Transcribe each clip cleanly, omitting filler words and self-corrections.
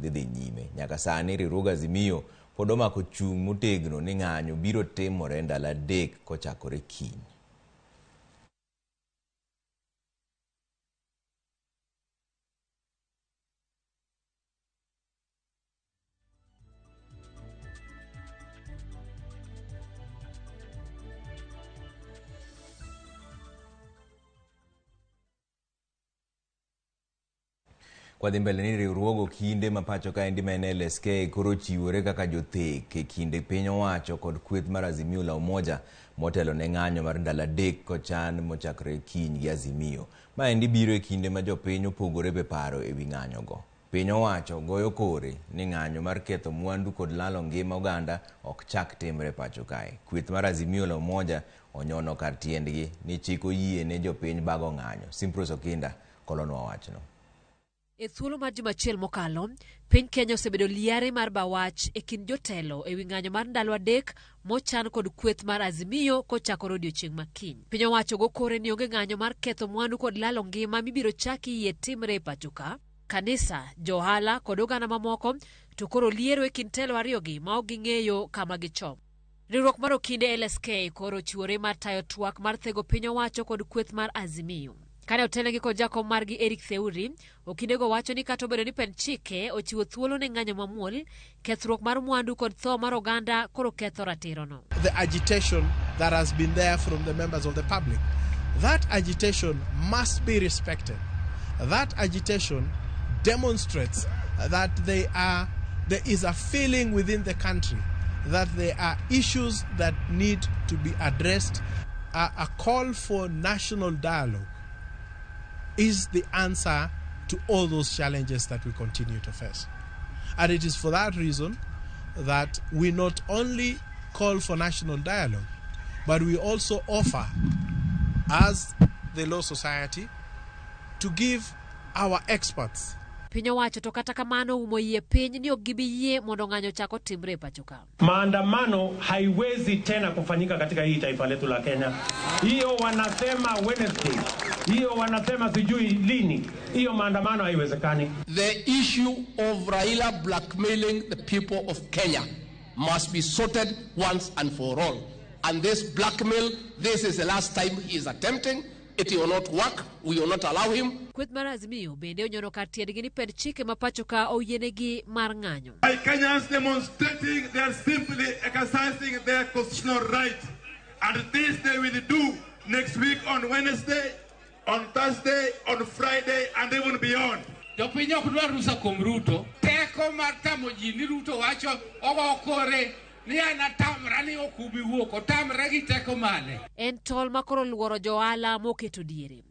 dhi nyime. Nyaka sani riwruog Azimio pod omako chung' motegno ni ng'anyo biro timore ndalo 3 kochakore kiny. Kwa dhi mbele ni riwruogo kinde mapacho ka endi mene LSK koro chiwore kaka jothek e kinde piny owacho kod kweth mar Azimio la Umoja motelo ne ng'anyo mar ndalo 3 kochan mochakre kiny gi Azimio. Ma endi biro e kinde ma jopiny opogore be paro e wi ng'anyo go. Piny owacho goyo kore ni ng'anyo mar ketho mwandu kod lalo ngima oganda ok chak timre pacho kae. Kweth mar Azimio la Umoja onyono kar tiendgi ni chik oyie ne jopiny bago ng'anyo. Simpros Okinda kolonwa wachno. E thuolo mar Jumachiel mokalo, piny Kenya osebedo liare mar bawach e kind jotelo e wi ng'anyo mar ndalo 3 mochan kod kweth mar Azimio kochakore odiechieng' makiny. Piny owacho go kore ni onge ng'anyo mar ketho mwandu kod lalo ngima mibiro chaki yie timre pacho ka. Kanisa, johala kod oganda mamoko to koro liero e kind telo ariyogi ma ok ging'eyo kama gichom. Riwruok mar okinde LSK koro chiwore mar tayo twak mar thego piny owacho kod kweth mar Azimio. Kane otelnegi kod jakom margi Eric Theuri, okindego wacho ni kata obedo ni pen chike ochiwo thuolo ne ng'anyo mamuol, kethruok mar mwandu kod tho mar oganda koro ketho ratirono. The agitation that has been there from the members of the public, that agitation must be respected. That agitation demonstrates that there is a feeling within the country that there are issues that need to be addressed. A call for national dialogue is the answer to all those challenges that we continue to face. And it is for that reason that we not only call for national dialogue, but we also offer, as the Law Society, to give our experts. Piny owacho to kata kamano umo yie piny ni ok gibi yie mondo ng'anyo chako timre pacho ka. Maandamano haiwezi tena kufanyika katika hii taifa letu la Kenya. Hiyo wanasema Wednesday, hiyo wanasema sijui lini, hiyo maandamano haiwezekani. The issue of Raila blackmailing the people of Kenya must be sorted once and for all. And this blackmail, this is the last time he is attempting. It will not work. We will not allow him. Kweth mar Azimio bende onyono kar tiendgi ni ped chike ma pacho ka oyienegi mar ng'anyo. By Kenyans demonstrating, they are simply exercising their constitutional right. And this they will do next week on Wednesday, on Thursday, on Friday, and even beyond. Jopinyo kudwa rusa kuom Ruto. Teko mar tamo ji ni Ruto wacho ogokore. En tol makoro luoro johala moketo diere.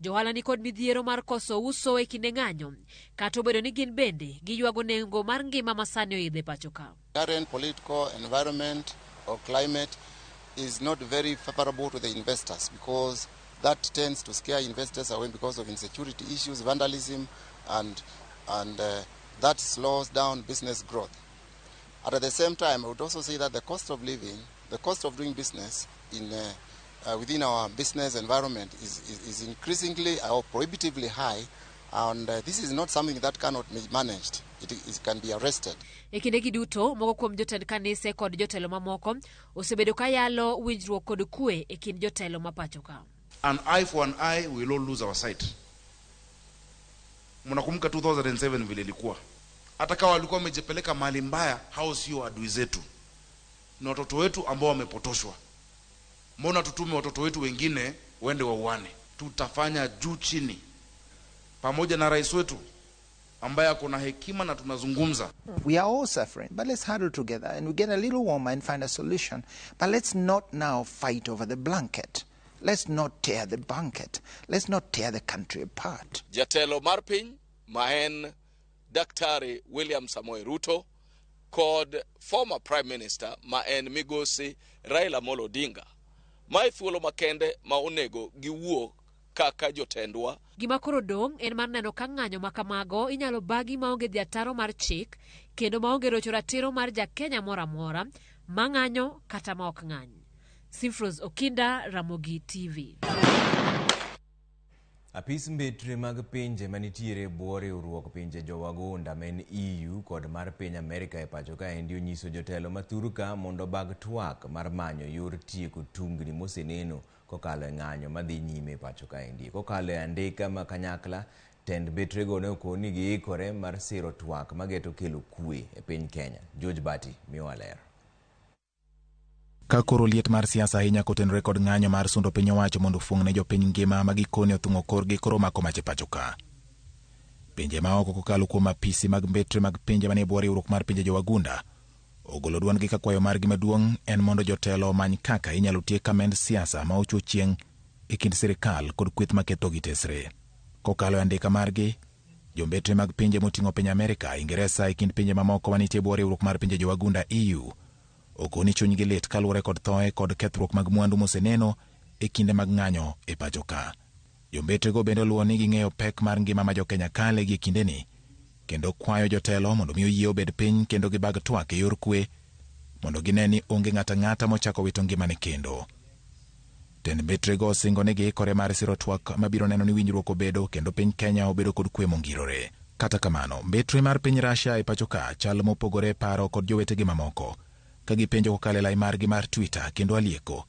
Johala ni kod midhiero mar koso uso e kinde ng'anyo, kata obedo ni gin bende giywago nengo mar ngima masani oidhe pacho ka. Current political environment or climate is not very favorable to the investors because that tends to scare investors away because of insecurity issues, vandalism, and that slows down business growth. At the same time, I would also say that the cost of living, the cost of doing business within our business environment is increasingly or prohibitively high, and this is not something that cannot be managed. It can be arrested. E kinde giduto, moko kuom jotend kanise kod jotelo mamoko osebedo ka yalo winjruok kod kwe e kind jotelo ma pacho ka. An eye for an eye, we will all lose our sight. Mnakumbuka 2007 vile ilikuwa. Hata kama walikuwa wamejipeleka mahali mbaya, hao sio adui zetu. Ni watoto wetu ambao wamepotoshwa. Mbona tutume watoto wetu wengine waende wauane? Tutafanya juu chini pamoja na rais wetu ambaye ako na hekima na tunazungumza. We are all suffering, but let's huddle together and we get a little warmer and find a solution. But let's not now fight over the blanket. Let's not tear the blanket. Let's not tear the country apart. Jatelo mar piny maen Daktari William Samoei Ruto kod former Prime Minister maen Migosi Raila Amolo Odinga. Mae thuolo makende ma onego giwuo kaka jotendwa. Gima koro dong' en mar neno ka ng'anyo makamago inyalo bagi maonge dhi ataro mar chik kendo maonge rocho ratiro mar jakenya mora mora ma ng'anyo kata ma ok ng'any. Simpros Okinda, Ramogi TV. Apis mbetre mag pinje manitiere buore riwruok pinje jowagunda men EU kod mar piny Amerika e pacho ka endi onyiso jotelo mathuru ka mondo bag twak mar manyo yor tieko tungni moseneno kokalo e ng'anyo madhi nyime e pacho ka endi. Kokalo e andika ma kanyakla, tend betrego ne okoni giikore mar siro twak mageto kelo kwe e piny Kenya. George Bati miwa ler. Ka koro liet mar siasa ahinya kotenore kod ng'anyo mar sundo piny owacho mondo fuong' ne jopiny ngima magikone othung'o korgi koro mako mach e pacho ka. Pinje maoko kokalo kuom apisi mag mbetre mag pinje manie bwo riwruok mar pinje jowagunda ogolo dwondgi ka kwayo margi maduong' en mondo jotelo omany kaka inyalo tiek kamend siasa ma ochuo chieng' e kind sirikal kod kweth makethogi tesre. Kokalo e andika margi, jombetre mag pinje moting'o piny Amerika, Ingeresa e kind pinje mamoko manitie bwo riwruok mar pinje jowagunda EU okoni chunygi lit kaluwore kod thoe kod kethruok mag mwandu moseneno e kinde mag ng'anyo e pacho ka. Jombetrego bende luwo ni ging'eyo pek mar ngima ma jokenya kale gi kindeni, kendo kwayo jotelo mondo miyo yie obed piny kendo gibag twak e yor kwe mondo gine ni onge ng'ata ng'ata mochako wito ngimane kendo. Tend mbetrego osingo ni giikore mar siro twak mabiro neno ni winjruok obedo kendo piny Kenya obedo kod kwe mongirore. Kata kamano, mbetre mar piny Russia e pacho ka chal mopogore paro kod jowetegi mamoko ka gipenjo kokalo e lai margi mar Twitter kendo alieko.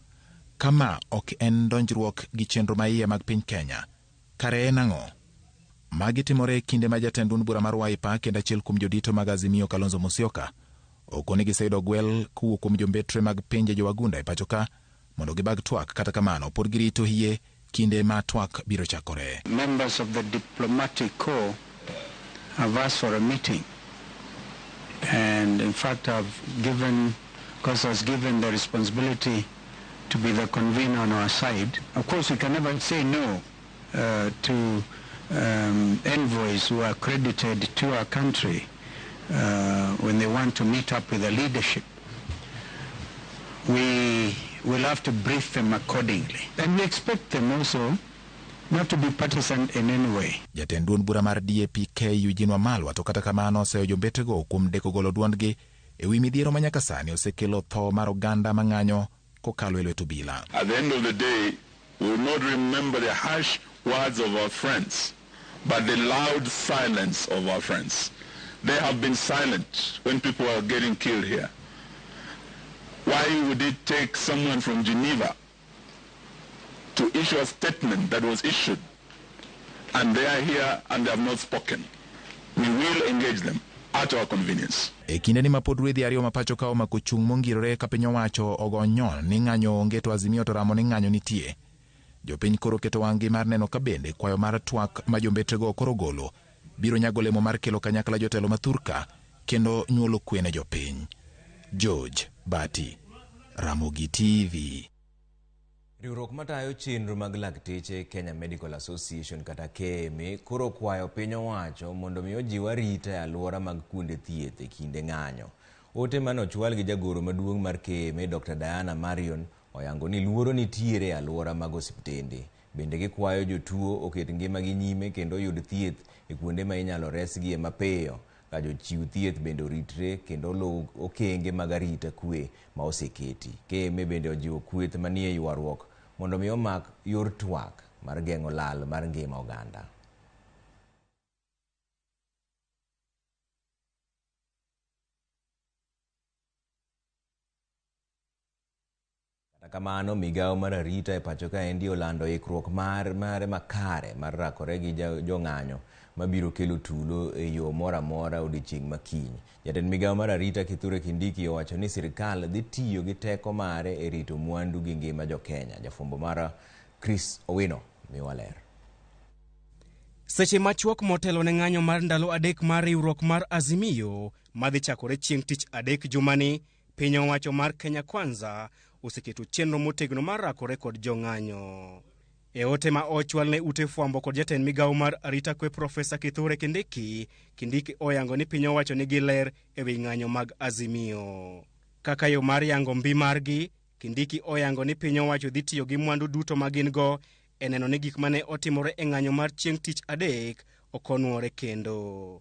Kama ok en donjruok gi chenro maiye mag piny Kenya, kare en ang'o? Magi timore kinde ma jatend duond bura mar Wiper kendo achiel kuom jodito mag Azimio Kalonzo Musyoka okoni giseyudo gwel kowuok kuom jombetre mag pinje jowagunda e pacho ka mondo gibag twak. Kata kamano, pod girito hie kinde ma twak biro chakore. Members of the diplomatic corps have asked for a meeting, and in fact I was given the responsibility to be the convener on our side. Of course, we can never say no to envoys who are accredited to our country when they want to meet up with the leadership. We will have to brief them accordingly. And we expect them also not to be partisan in any way. Jatend duond bura mar DAP-K Eugene Wamalwa to kata kamano oseyo jombetrego kuom deko golo duondgi e wi midhiero ma nyaka sani osekelo tho mar oganda mang'anyo kokalo e lwet obila. At the end of the day, we will not remember the harsh words of our friends, but the loud silence of our friends. They have been silent when people are getting killed here. Why would it take someone from Geneva to issue a statement that was issued, and they are here and they have not spoken? We will engage them at our convenience. E kindeni ma pod rwedhi ariyo ma pacho ka omako chung' mongirore ka piny owacho ogonyon ni ng'anyo onge to Azimio to ramo ni ng'anyo nitie, jopiny koro keto wang'gi mar neno ka bende kwayo mar twak ma jombetrego koro golo biro nyago lemo mar kelo kanyakla jotelo mathurka kendo nyuolo kwe ne jopiny. George Bati, Ramogi TV. Riwruok matayo chenro mag lakteche Kenya Medical Association kata KMA koro kwayo piny owacho mondo miyo jiw arita e alwora mag kuonde thieth e kinde ng'anyo. Ote manochwal gi jagoro maduong' mar KMA Dr. Diana Marion oyango ni luoro nitiere e alwora mag osiptende. Bende gikwayo jotuo oket ngimagi nyime kendo yud thieth e kuonde ma inyalo resgie mapiyo, ka jochiw thieth bende oritre kendo luw okenge mag arita kwe ma oseketi. KMA bende ojiwo kweth manie ywaruok mondo mi omak yor twak mar geng'o lal mar ngima oganda. Kata kamano, migawo mar arita e pacho ka endi olando ikruok mare makare mar rakore gi jong'anyo mabiro kelo tulo e yo mora mora odiochieng' makiny. Jatend migawo mar arita Kithure Kindiki owacho ni sirikal dhi tiyo gi teko mare e rito mwandu gi ngima jokenya. Jafwambo mara Chris Owino miwa ler. Seche machuok motelo ne ng'anyo mar ndalo adek mar riwruok mar Azimio madhi chakore chieng' tich adek jumani, piny owacho mar Kenya Kwanza oseketo chenro motegno mar rakore kod jong'anyo. E ote ma ochwal ne ute fwambo kod jatend migawo mar arita kwe Profesa Kithure Kindiki oyango ni piny owacho nigi ler e wi ng'anyo mag Azimio. Kaka yo mar yango mbi margi, Kindiki oyango ni piny owacho dhi tiyo gi mwandu duto ma gin go e neno ni gik mane otimore e ng'anyo mar chieng' tich adek okonuore kendo.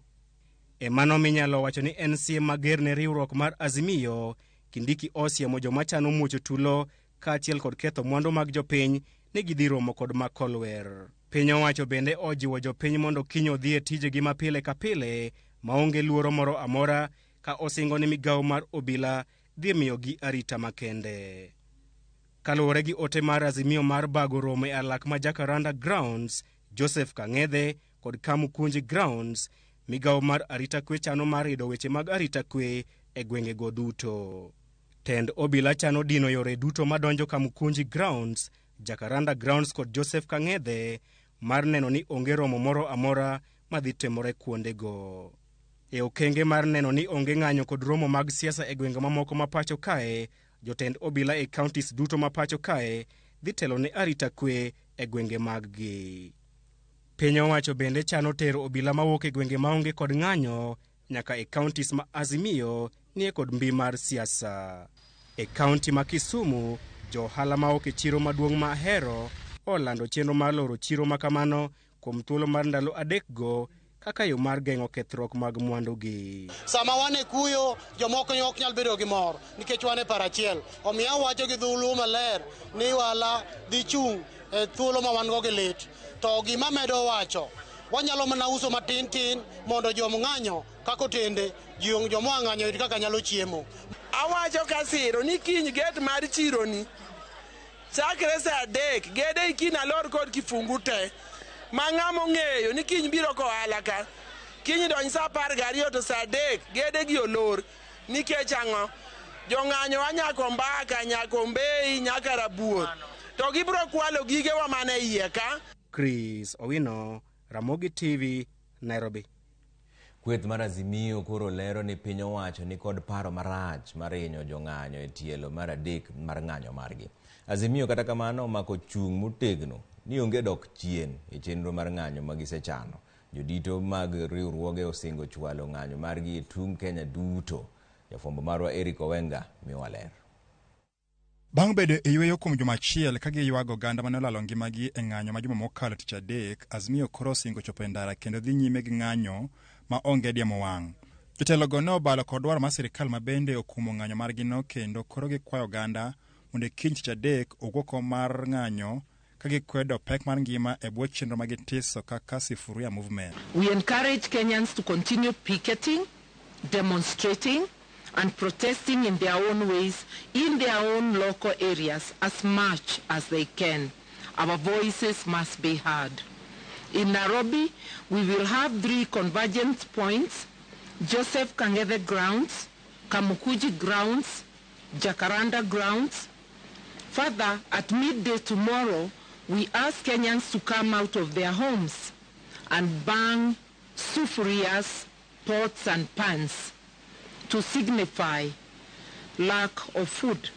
E mano minyalo wacho ni en siem mager ne riwruok mar Azimio. Kindiki osiemo joma chano muocho tulo kaachiel kod ketho mwandu mag jopiny ni gidhi romo kod makolwer. Piny owacho bende ojiwo jopiny mondo kiny odhi e tijegi mapile ka pile maonge luoro moro amora, ka osingo ni migawo mar obila dhi miyogi arita makende. Kaluwore gi ote mar Azimio mar bago romo e alak ma Jacaranda Grounds, Joseph Kang'ethe kod Kamukunji Grounds, migawo mar arita kwe chano mar rido weche mag arita kwe e gwengego duto. Tend obila chano dino yore duto madonjo Kamukunji Grounds, Jacaranda Grounds kod Joseph Kang'ethe mar neno ni onge romo moro amora madhi timore kuondego. E okenge mar neno ni onge ng'anyo kod romo mag siasa e gwenge mamoko ma pacho kae, jotend obila e counties duto ma pacho kae dhi telo ne arita kwe e gwenge mag-gi. Piny owacho bende chano tero obila mawuok e gwenge maonge kod ng'anyo nyaka e counties ma Azimio nie kod mbi mar siasa. E county ma Kisumu, johala maok e chiro maduong' ma Ahero olando chenro mar loro chiro makamano kuom thuolo mar ndalo 3 go kaka yo mar geng'o kethruok mag mwandugi. Sama wan e kuyo, jomoko ok nyal bedo gi mor nikech wan e parachiel. Omiyo wacho gi dhulu maler ni wala dhi chung' e thuolo ma wan go gi lit. To gima medo wacho, wanyalo mana uso matin tin mondo jom ng'anyo kako tende joma ng'anyo kaka nyalo chiemo. Awacho kasiro ni kiny get mar chiro ni chakre sa 3 gede ikina lor kod kifungu te. Mang'amo ng'eyo ni kiny biro kohala ka. Kiny donj sa 12 to sa 3 gede gi olor nikech ang'o? Jong'anyo anyako mbaka, nyako mbei, nyaka rabuor. To gibro kwalo gige wa mane iye ka. Chris Owino, Ramogi TV, Nairobi. Kweth mar Azimio koro lero ni piny owacho ni kod paro marach mar hinyo jong'anyo e tielo mar 3 mar ng'anyo margi. Azimio kata kamano omako chung' motegno ni onge dok chien e chenro mar ng'anyo magisechano. Jodito mag riwruoge osingo chwalo ng'anyo margi e tung Kenya duto. Jafwambo marwa Eric Owenga miwa ler. Bang' bedo e yweyo kuom juma achiel ka giywago oganda mane olalo ngimagi e ng'anyo ma juma mokalo tich 3, Azimio koro osingo chopo e ndara kendo dhi nyime gi ng'anyo ma onge diemo wang'. Jotelogo ne obalo kod dwaro mar sirikal ma bende okumo ng'anyo margino kendo koro gikwayo oganda mondo kiny tich 3 owuok mar ng'anyo ka gikwedo pek mar ngima e bwo chenro ma gitiso kaka Sifuria Movement. We encourage Kenyans to continue picketing, demonstrating and protesting in their own ways, in their own local areas, as much as they can. Our voices must be heard. In Nairobi, we will have 3 convergence points: Joseph Kang'ethe Grounds, Kamukunji Grounds, Jacaranda Grounds. Further, at midday tomorrow, we ask Kenyans to come out of their homes and burn sufurias, pots and pans to signify lack of food.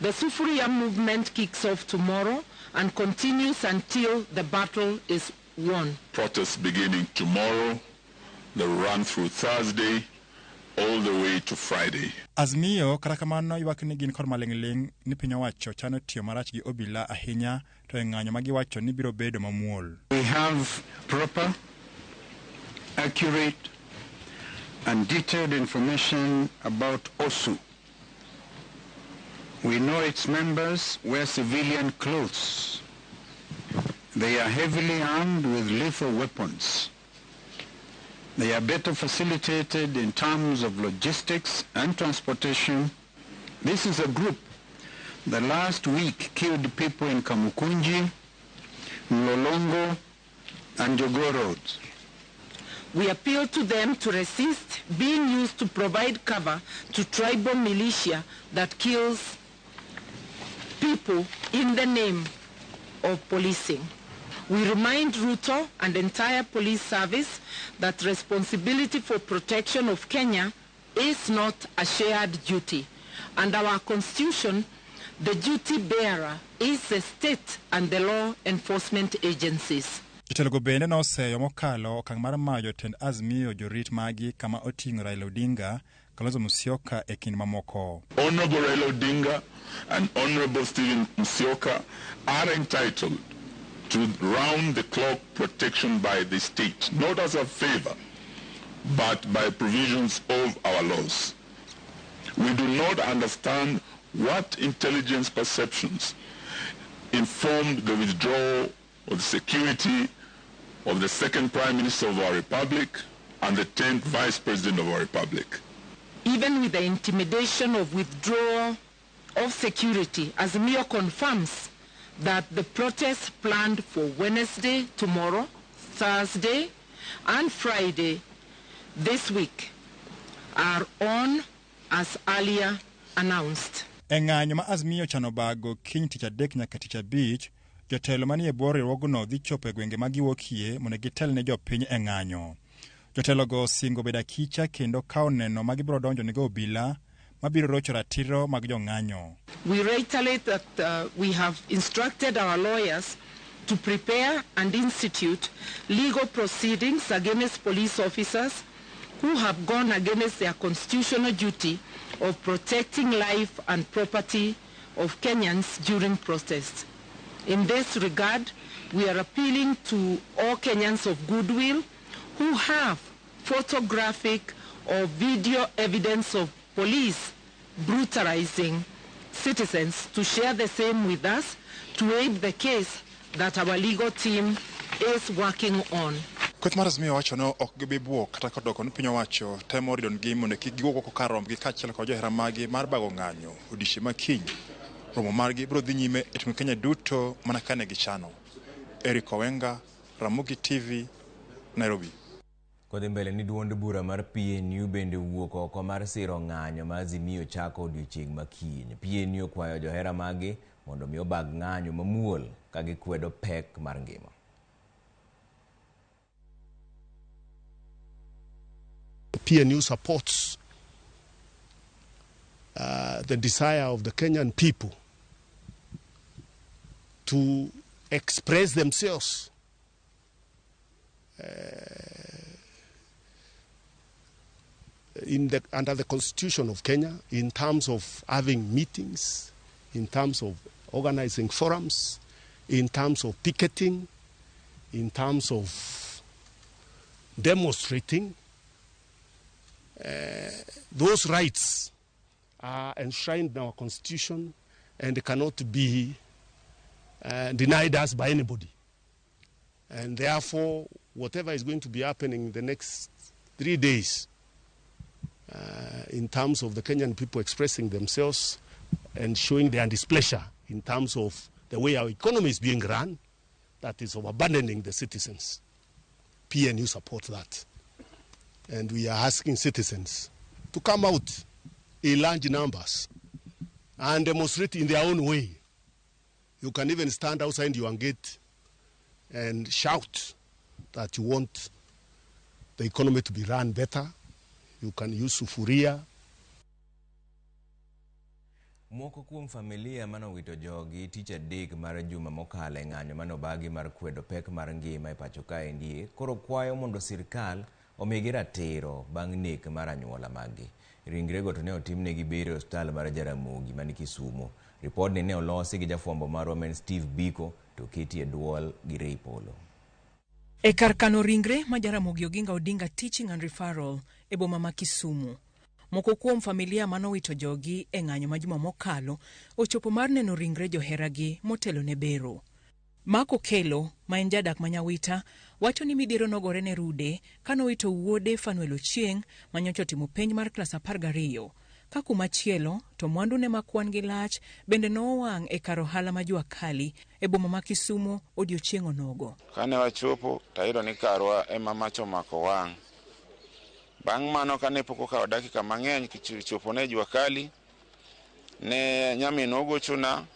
The Sufuria movement kicks off tomorrow and continues until the battle is won. Protests beginning tomorrow, the run through Thursday, all the way to Friday. Azimio kata kamano ywak ni gin kod maling'ling ni piny owacho chano tiyo marach gi obila ahinya to e ng'anyo ma giwacho ni biro bedo mamuol. We have proper, accurate and detailed information about OSU. We know its members wear civilian clothes. They are heavily armed with lethal weapons. They are better facilitated in terms of logistics and transportation. This is a group that last week killed people in Kamukunji, Mlolongo, and Jogoo roads. We appeal to them to resist being used to provide cover to tribal militia that kills people in the name of policing. We remind Ruto and the entire police service that responsibility for protection of Kenya is not a shared duty. Under our constitution, the duty bearer is the state and the law enforcement agencies. Jotelogo bende noseyo mokalo okang' mar mayo tend Azimio jorit magi kama oting'o Raila Odinga, Kalonzo Musyoka e kind mamoko. Honorable Raila Odinga and Honorable Stephen Musyoka are entitled to round-the-clock protection by the state, not as a favor, but by provisions of our laws. We do not understand what intelligence perceptions informed the withdrawal of the security of the second Prime Minister of our Republic and the 10th Vice President of our Republic. Even with the intimidation of withdrawal of security, Azimio confirms that the protests planned for Wednesday, tomorrow, Thursday, and Friday this week are on as earlier announced. E ng'anyo ma Azimio chano bago kiny tich adek nyaka tich abich, jotelo manie bwo riwruogno dhi chopo e gwenge ma giwuokie mondo gitel ne jopiny e ng'anyo. Jotelogo singo bedo akicha kendo kawo neno ma gibiro donjonego obila mabiro rocho ratiro mag jong'anyo. We reiterate that we have instructed our lawyers to prepare and institute legal proceedings against police officers who have gone against their constitutional duty of protecting life and property of Kenyans during protests. In this regard, we are appealing to all Kenyans of goodwill who have photographic or video evidence of police brutalizing citizens to share the same with us to aid the case that our legal team is working on. Kweth mar Azimio wacho no ok gibi buok kata kodoko ni piny owacho temo rido gi mondo kik giwuok oko kar rombgi kaachiel kod johera magi mar bago ng'anyo odiechieng' ma kiny. Romo margi biro dhi nyime e timo Kenya duto mana kane gichano. Eric Owenga, Ramogi TV, Nairobi. Kodhi mbele ni duond bura mar PNU bende wuok oko mar siro ng'anyo ma Azimio chako odiechieng' ma kiny. PNU okwayo johera magi mondo mi obag ng'anyo mamuol ka gikwedo pek mar ngima. PNU supports the desire of the Kenyan people to express themselves under the Constitution of Kenya in terms of having meetings, in terms of organizing forums, in terms of picketing, in terms of demonstrating. Those rights are enshrined in our Constitution and cannot be denied us by anybody. And therefore, whatever is going to be happening in the next 3 days, in terms of the Kenyan people expressing themselves and showing their displeasure in terms of the way our economy is being run, that is of abandoning the citizens. PNU support that. And we are asking citizens to come out in large numbers and demonstrate in their own way. You can even stand outside your gate and shout that you want the economy to be run better. You can use sufuria. Moko kuom familia mano wito jogi tich adek mar juma mokalo e ng'anyo mano bagi mar kwedo pek mar ngima e pacho kae ndie koro kwayo mondo sirkal omigi ratiro bang' nek mar anyuola magi. Ringrego to ne otimnegi bero e osiptal mar Jaramogi mani Kisumu. Ripodni ne olosi gi jafwambo marwa Steve Biko to keti e duol gi Ray Polo. E kar kano ringre ma Jaramogi Oginga Odinga Teaching and Referral e boma ma Kisumu. Moko kuom familia mano wito jogi e ng'anyo ma juma mokalo ochopo mar neno ringre joheragi motelo ne bero. Mako Kelo, ma en jadak manyawita, wacho ni midhiero nogore ne rude kano wito wuode Fanuel Ochieng manyocha timo penj mar klas 12. Ka kumachielo to mwandu ne makwan gi lach bende nowang' e kar ohala ma Jua Kali e boma ma Kisumu odiochieng' onogo. Kane wachopo tayudo ni karwa ema mach omako wang'. Bang' mano kane pok okawo dakika mang'eny kichopo ne Jua Kali, ne nyamin ogochona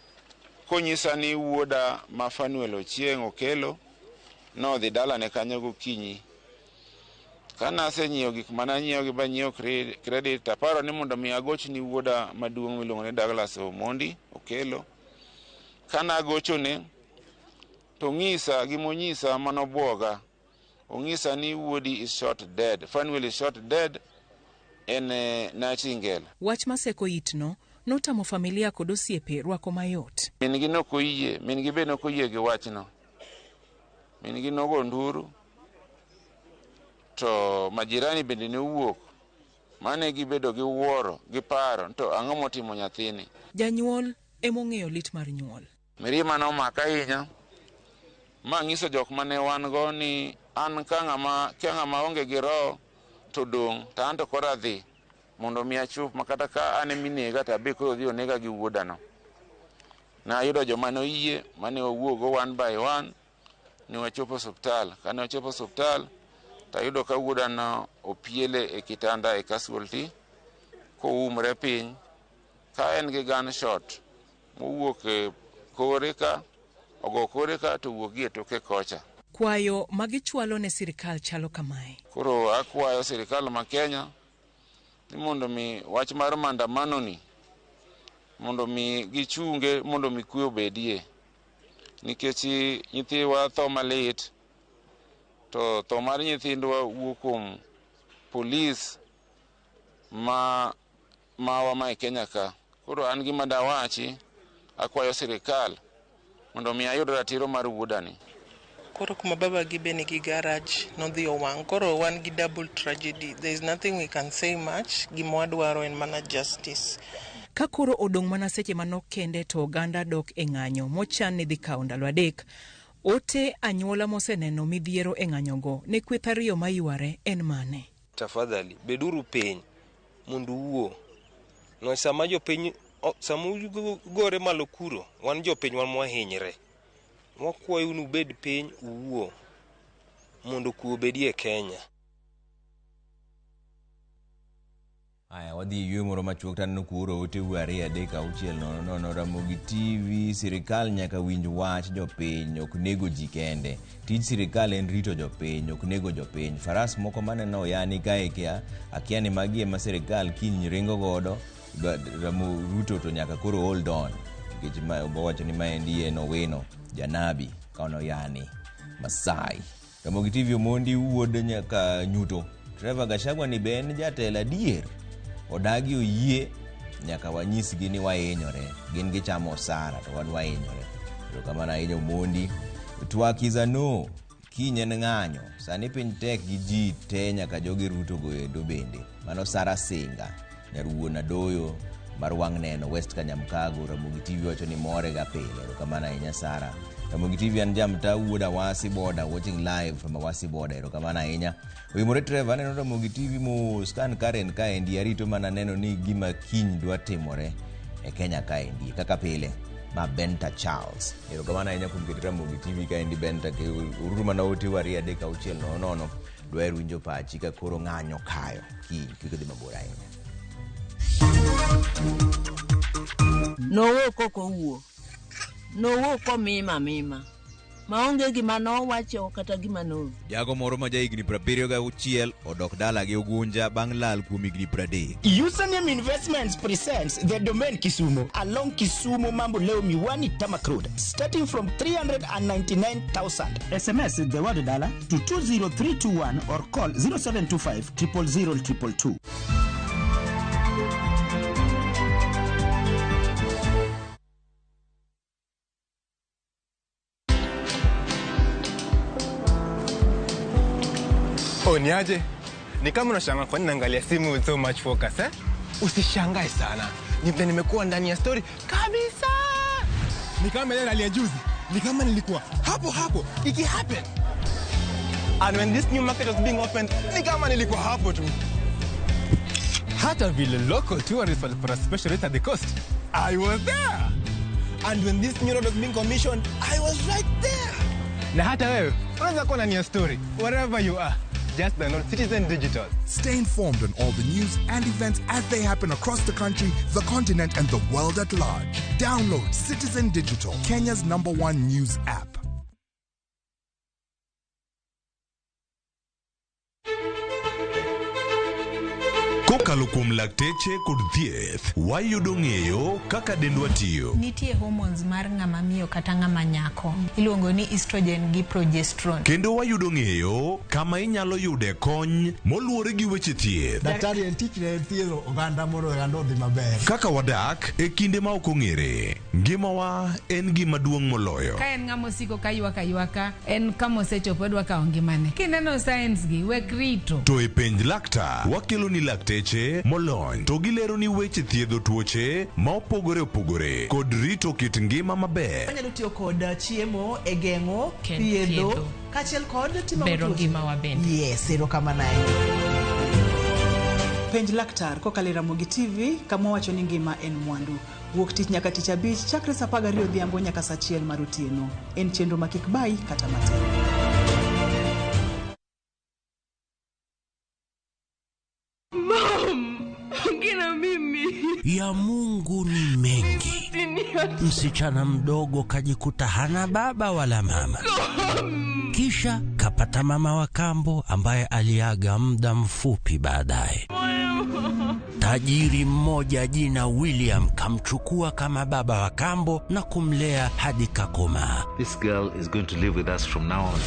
konyisa ni wuoda ma Fanuel Ochieng Okelo nodhi dalane kanyo gokinyi. Kana asenyiewo gik mananyiewo gi banyiewo credit, aparo ni mondo mi agoch ni wuoda maduong' miluongo ni Douglas Omondi Okelo. Kana agochone to ng'isa gimonyisa manobwoga. Ong'isa ni wuodi is shot dead. Fanuel is shot dead en Nightingale. Wach maseko itno notamo familia kod osiepe rwako mayot. Min gi nokoyie, min gi be nokoyie gi wachno. Min gi nogo nduru. To majirani bende ne wuok. Mane gibedo gi wuoro, gi paro, to ang'o motimo nyathini. Janyuol emong'eyo lit mar nyuol. Mirima nomaka ahinya ma nyiso jok mane wan go ni an ka ng'ama onge gi roho to dong to an to kora dhi mondo mi achup makata ka ane minega to abe koro dhi onega gi wuodano. Na yudo joma noyie mane wawuogo one by one ni wachopo hospital. Kane wachopo hospital to yudo ka wuodano opiele e kitanda e casualty koumre piny ka en gi gunshot mowuok e kore ka ogo kore ka to wuok gi e toke kocha. Kwayo magichwalo ne sirikal chalo kamae. Koro akwayo sirikal ma Kenya ni mondo mi wach mar maandamano ni mondo mi gichunge mondo mi kuyo bedie, nikech nyithiwa tho malit to tho mar nyithindwa wuok kuom polis mawa ma e Kenya ka. Koro an gima dawachi akwayo sirikal mondo mi ayud ratiro mar wuodani. Koro kuma baba gi be nigi garage nodhi owang'. Koro wan gi double tragedy. There is nothing we can say much. Gima wadwaro en mana justice. Ka koro odong' mana seche manok kende to oganda dok e ng'anyo mochan ni dhi kawo ndalo 3. Ote anyuola moseneno midhiero e ng'anyogo ne kweth ariyo mayware en mane? Tafadhali beduru piny mondo uwuo. No sama jopiny gore malo kuro wan jopiny wan mwahinyre. Wakwayo unu bed piny uwuo mondo kuo bedie Kenya. Aya wadhi ywe moro machuok tan kuro ote wari 3-6 Ramogi TV. Sirikal nyaka winj wach jopiny, ok nego ji kende. Tij sirikal en rito jopiny, ok nego jopiny. Faras moko maneno yani kae kia akia ni magi ema sirikal kiny ringo godo. Ruto to nyaka koro hold on nikech owacho ni maendi en Owino Janabi kaono yani Masai. Ramogi TV omondi wuod nyaka nyuto. Trevor Gachagua ni ben jatelo adier odagi oyie nyaka wanyisgi ni wahinyore, gin gichamo osara to wan wahinyore. Koro kamano ahinya omondi. Twakiza no kinye ng'anyo sani piny tek gi ji te nyaka jogi Ruto goendo bende. Mano Sara Singa nyaruona doyo mar wang' neno West Kanyamkago. Ramogi TV wacho ni more ga pile. Koro kamano ahinya Sara. Ramogi TV an jamta wuoda Wasi Border watching live from Wasi Border. Koro kamano ahinya. Oimore Trevor neno Ramogi TV mo scan Karen kaendi arito mana neno ni gima kiny dwa timore e Kenya kaendi kaka pile ma Benta Charles. Koro kamano ahinya kuom keto Ramogi TV kaendi Benta ke ururu mana ote wari 3-6 dwaro winjo pachi ka koro ng'anyo kayo kiny kik dhi mabor ahinya. Nowo koko wuo. Nowo ko mima. Maonge gima nowacho kata gima no. Jago moro ma jahigni 76 odok dala gi Ogunja bang' lal kuom higni 30. Username Investments presents the domain Kisumu along Kisumu Mamboleo Miwani Tamak Road starting from 399,000. SMS the word dollar to 20321 or call 0725 000 222. Niaje? Ni kama unashangaa kwa nini naangalia simu with so much focus eh? Usishangae sana. Ni vile nimekuwa ndani ya story kabisa. Ni kama ile hali ya juzi. Ni kama nilikuwa hapo iki happen. And when this new market was being opened, ni kama nilikuwa hapo tu. Hata vile local tourists walipata special rate at the coast, I was there. And when this new road was being commissioned, I was right there. Na hata wewe unaweza kuwa ndani ya story wherever you are. Just download Citizen Digital. Stay informed on all the news and events as they happen across the country, the continent, and the world at large. Download Citizen Digital, Kenya's #1 news app. Kokalo kuom lakteche kod thieth, wayudo ng'eyo kaka dendwa tiyo. Nitie hormones mar ng'ama miyo kata ng'ama nyako. Iluongo ni estrogen gi progesterone. Kendo wayudo ng'eyo kama inyalo yude kony moluwore gi weche thieth. Daktari en tich ne thiedho oganda mondo oganda odhi maber. Kaka wadak e kinde ma ok ong'ere. Ngimawa en gima duong' moloyo. Ka en ng'ama osiko ka ywaka en kama osechopo dwa kawo ngimane. Kineno science gi wek rito. To e penj laktar, wakelo ni lakteche lakteche molony to gilero ni weche thiedho tuoche ma opogore opogore kod rito kit ngima maber. Anyalo tiyo kod chiemo e geng'o thiedho kaachiel kod timo bero ngima wa bende. Yes, erokamano. Penj laktar kokalo Ramogi TV kama wacho ni ngima en mwandu. Wuok tich nyaka tich abich chakre saa 12 odhiambo nyaka saa 1 mar otieno. En chenro makik bai kata matin. Ngina mimi ya Mungu ni mengi. Msichana mdogo kajikuta hana baba wala mama. Kisha kapata mama wa kambo ambaye aliaga muda mfupi baadaye. Tajiri mmoja jina William kamchukua kama baba wa kambo na kumlea hadi kakoma. This girl is going to live with us from now on.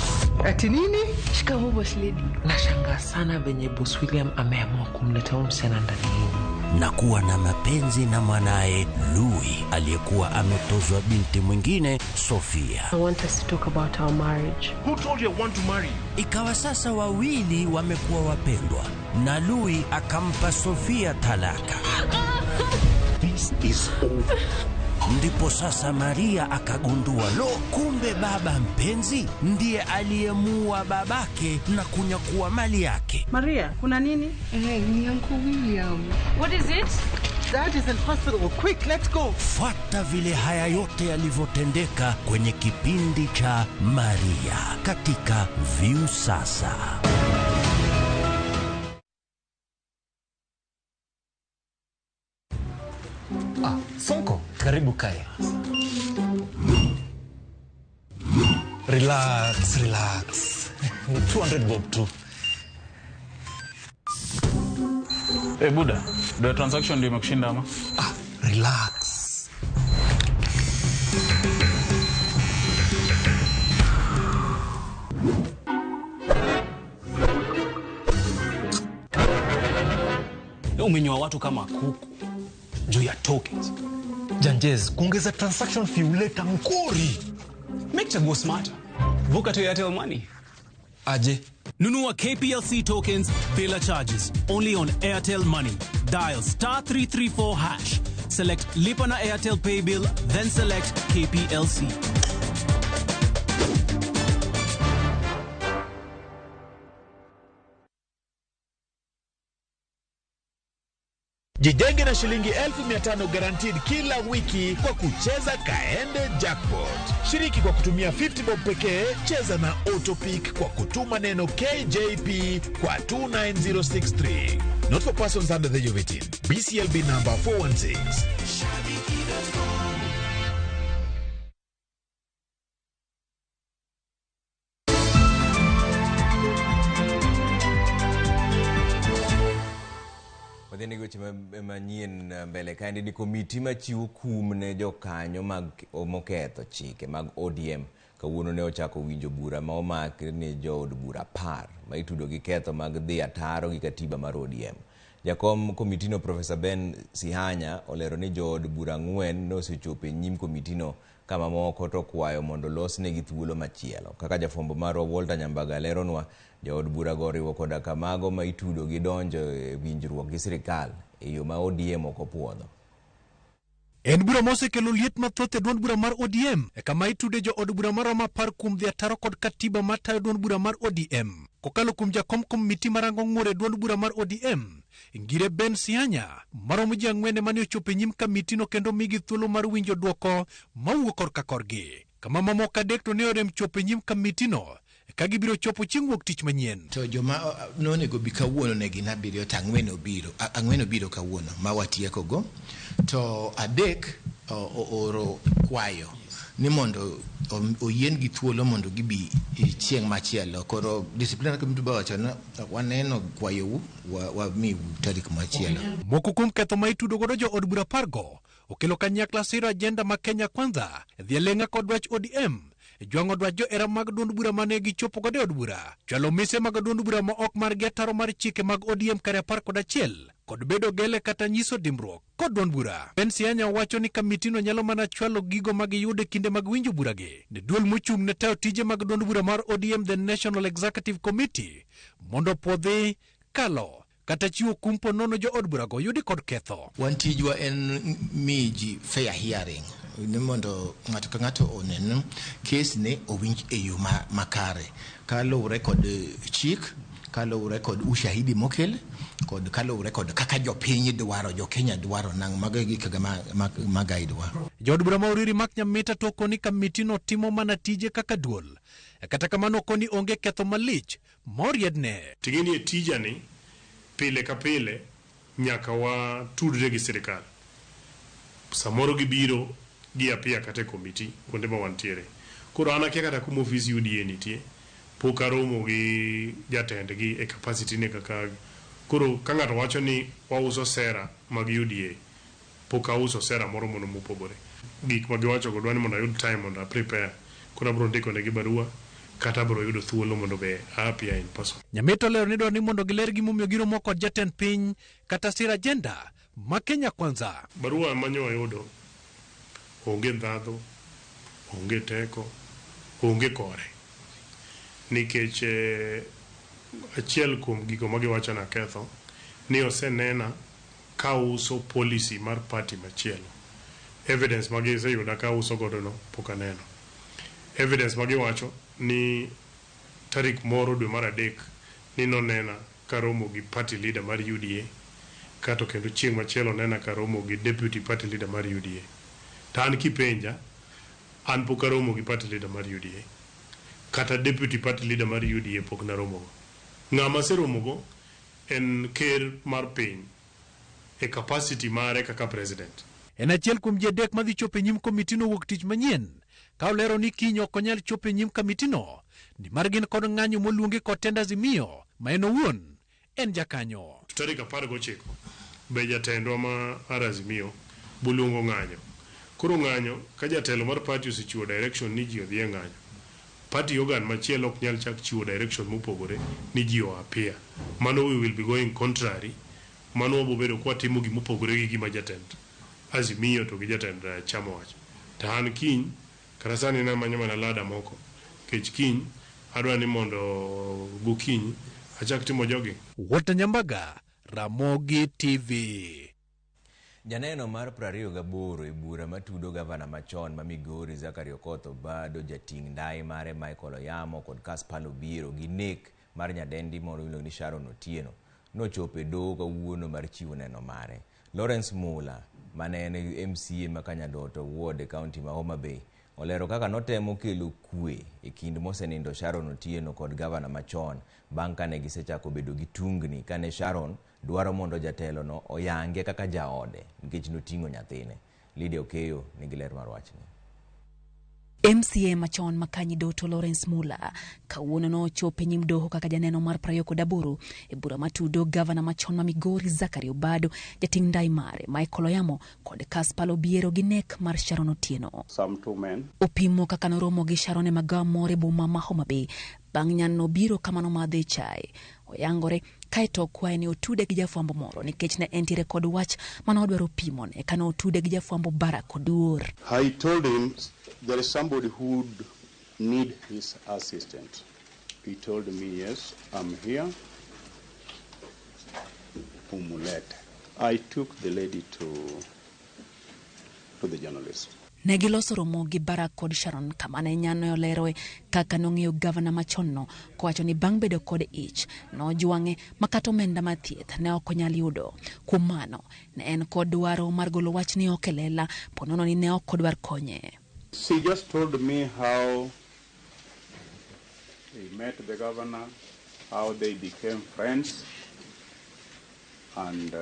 Ati nini? Shikamoo boss lady. Nashangaa sana venye boss William ameamua kumleta msichana ndani yenu. Na kuwa na mapenzi na mwanae Louis aliyekuwa ametozwa binti mwingine Sofia. I want us to talk about our marriage. Who told you I want to marry you? Ikawa sasa wawili wamekuwa wapendwa na Louis akampa Sofia talaka. This is over. Ndipo sasa Maria akagundua kumbe baba mpenzi ndiye aliyemuua babake na kunyakua mali yake. Maria, kuna nini? Ni Uncle William. What is it? Dad is in hospital. Quick, let's go. Fuata vile haya yote yalivyotendeka kwenye kipindi cha Maria katika View Sasa. Sonko, karibu kae. Relax. 200 bob tu. Buda, the transaction ndio imekushinda ama? Relax. Umenyoa watu kama kuku juu ya tokens. Janjez, kuongeza transaction fee uleta mkori. Make chaguo smarter. Vuka to Airtel Money. Aje. Nunua KPLC tokens bila charges. Only on Airtel Money. Dial *334#. Select Lipa na Airtel Pay Bill, then select KPLC. Jijenge na shilingi 1500 guaranteed kila wiki kwa kucheza Kaende Jackpot. Shiriki kwa kutumia 50 bob pekee, cheza na Autopic kwa kutuma neno KJP kwa 29063. Not for persons under the age of 18. BCLB number 416. Wadhini goche manyien mbele kaendi ni komiti machiwo kum ne jokanyo mag moketho chike mag ODM kawuono ne ochako winjo bura ma omak ne jood bura 10 ma itudo gi ketho mag dhi ataro gi katiba mar ODM. Jakom komitino Profesa Ben Sihanya olero ni jood bura 4 nosechopo e nyim komitino kama moko to kwayo mondo losnegi thuolo machielo. Kaka jafwambo marwa Walter Nyambaga leronwa, jood bura go riwo koda kamago ma itudo gi donjo e winjruok gi sirikal e yo ma ODM ok opuodho. En bura mosekelo liet mathoth e duond bura mar ODM e kama itude jo od bura mar 10 kuom dhi ataro kod katiba matayo duond bura mar ODM. Kokalo kuom jakom komiti marango ng'ur e duond bura mar ODM, Ngire Ben Sianya, maromo ji 4 mane ochopo e nyim kamitino kendo migi thuolo mar winjo duoko mawuok korka korgi. Kama mamoko adek to ne orem chopo e nyim kamitino ka gibiro chopo chieng' wuok tich manyien. To joma nonego bi kawuono ne gin 7 to ang'wen obiro kawuono ma watieko go. To adek oro kwayo ni mondo oyien gi thuolo mondo gibi chieng' machielo. Koro disciplinary committee ba wacho na waneno kwayo wa mi tarik machielo. Moko kuom ketho ma itudo godo jo od bura 10 go okelo kanyakla siro agenda ma Kenya Kwanza dhi lenga kod wach ODM. Jwango dwa jo era mag duond bura mane gichopo godo od bura. Chalo mise mag duond bura ma ok mar getaro mar chike mag ODM kare 11 kod bedo gele kata nyiso dimruok kod duond bura. Ben Sianya wacho ni kamitino nyalo mana chwalo gigo mag yude kinde mag winjo bura gi. Ne duol mochung' ne tayo tije mag duond bura mar ODM the National Executive Committee mondo podhi kalo kata chiwo kumpo nono jo od burago yudi kod ketho. Wantijwa en miji fair hearing. Ni mondo ng'ato ka ng'ato onen kes ne owinj e yo makare. Kaluwore kod chik, kaluwore kod ushahidi mokel, kod kaluwore kod kaka jopiny dwaro, jo Kenya dwaro nang' magagi kaga magai dwaro. Jo od bura ma Oriri mak Nyamita to koni kamitino timo mana tije kaka duol. Kata kamano koni onge ketho malich moriedne. Tingini tijani pile ka pile nyaka wa tudre gi sirikal. Samoro gibiro gi apia kate komiti kuonde ma wantiere. Koro an akia kata kuma ofisi UDA nitie. Pok aromo gi jatendgi e capacity ne kaka. Koro ka ng'ato wacho ni wauso sera mag UDA, pok auso sera moro mono mopogore. Gik ma giwacho go dwani mondo ayud time mondo prepare. Koro abro ndiko negi barua kata abro yudo thuolo mondo be apia in person. Nyamita lero ni dwaro ni mondo giler gimomiyo giromo kod jatend piny kata sira agenda ma Kenya Kwanza. Barua manyo ayudo onge ndhadho, onge teko, onge kore. Nikech achiel kuom gigo ma giwacho na ketho ni osenena ka uso policy mar party machielo. Evidence ma giseyuda ka uso godo no pok aneno. Evidence ma giwacho ni tarik moro dwe mar 3 ni nonena ka romo gi party leader mar UDA kato kendo chieng' machielo nena ka romo gi deputy party leader mar UDA. Tan kipenja an pok aromo gi party leader mar UDA kata deputy party leader mar UDA pok na romo go. Ng'ama se romo go en ker mar piny e capacity mare kaka president. En achiel kuom ji adek madhi chopo e nyim komitino wuok tich manyien ka olero ni kiny ok onyal chopo e nyim komitino nimar gin kod ng'anyo moluongi kod tend Azimio ma en owuon en jakanyo. Tarik 19 be jatendwa ma Azimio buluongo ng'anyo. Koro ng'anyo ka jatelo mar party osechiwo direction ni ji odhi e ng'anyo. Party organ machielo ok nyal chak chiwo direction mopogore ni ji apia. Mano we will be going contrary. Mano wabo bedo kwa timo gimopogore gi gima jatend Azimio to gi jatend chama wacho. Ta an kiny kata sani na manyo mana lada moko. Kech kiny adwa ni mondo gokinyi achak timo jogging. Walter Nyambaga, Ramogi TV. Janeno mar 28 e bura matudo gavana machon ma Migori Zachary Okoth Obado, jating ndai mare Michael Oyamo kod Caspar Obiero gi nek mar nyadendi moro miluongo ni Sharon Otieno nochopo e doho kawuono mar chiwo neno mare. Lawrence Mula mane en MCA ma Kanyadoto Ward e kaunti ma Homa Bay olero kaka notemo kelo kwe e kind mosenindo Sharon Otieno kod gavana machon bang' kane gisechako bedo gi tungni kane Sharon dwaro mondo jatelo no oyange kaka jaode nikech noting'o nyathine. Lydia Okeyo nigi ler mar wachni. MCA machon makanyi doto Lawrence Mula kawuono no chope nyim doho kaka janeno mar 28 e bura matudo gavana machon ma Migori Zachary Obado, jating ndai mare Michael Oyamo kod Caspar Obiero gi nek mar Sharon Otieno. Some two men. Opimo kaka noromo gi Sharon e magawa moro e boma ma Homa Bay bang' nyanno biro kamano madhe chai. Oyangore kaeto kwae ni otude gi jafwambo moro nikech ne entiere kod wach mano odwaro pimone kano otude gi jafwambo Barack Oduor. I told him there is somebody who would need his assistant. He told me, yes, I'm here. Umulete. I took the lady to the journalist. Negiloso romo gi Barack kod Sharon kamane nyano yoleroe kaka nong'iyo gavana machonno kowacho ni bang' bedo kod ich nojuang'e makato omenda mathieth ne ok onyal yudo. Kuom mano ne en kod dwaro mar golo wach ni ok elela ponono ni ne ok odwar konye. She just told me how he met the governor, how they became friends, and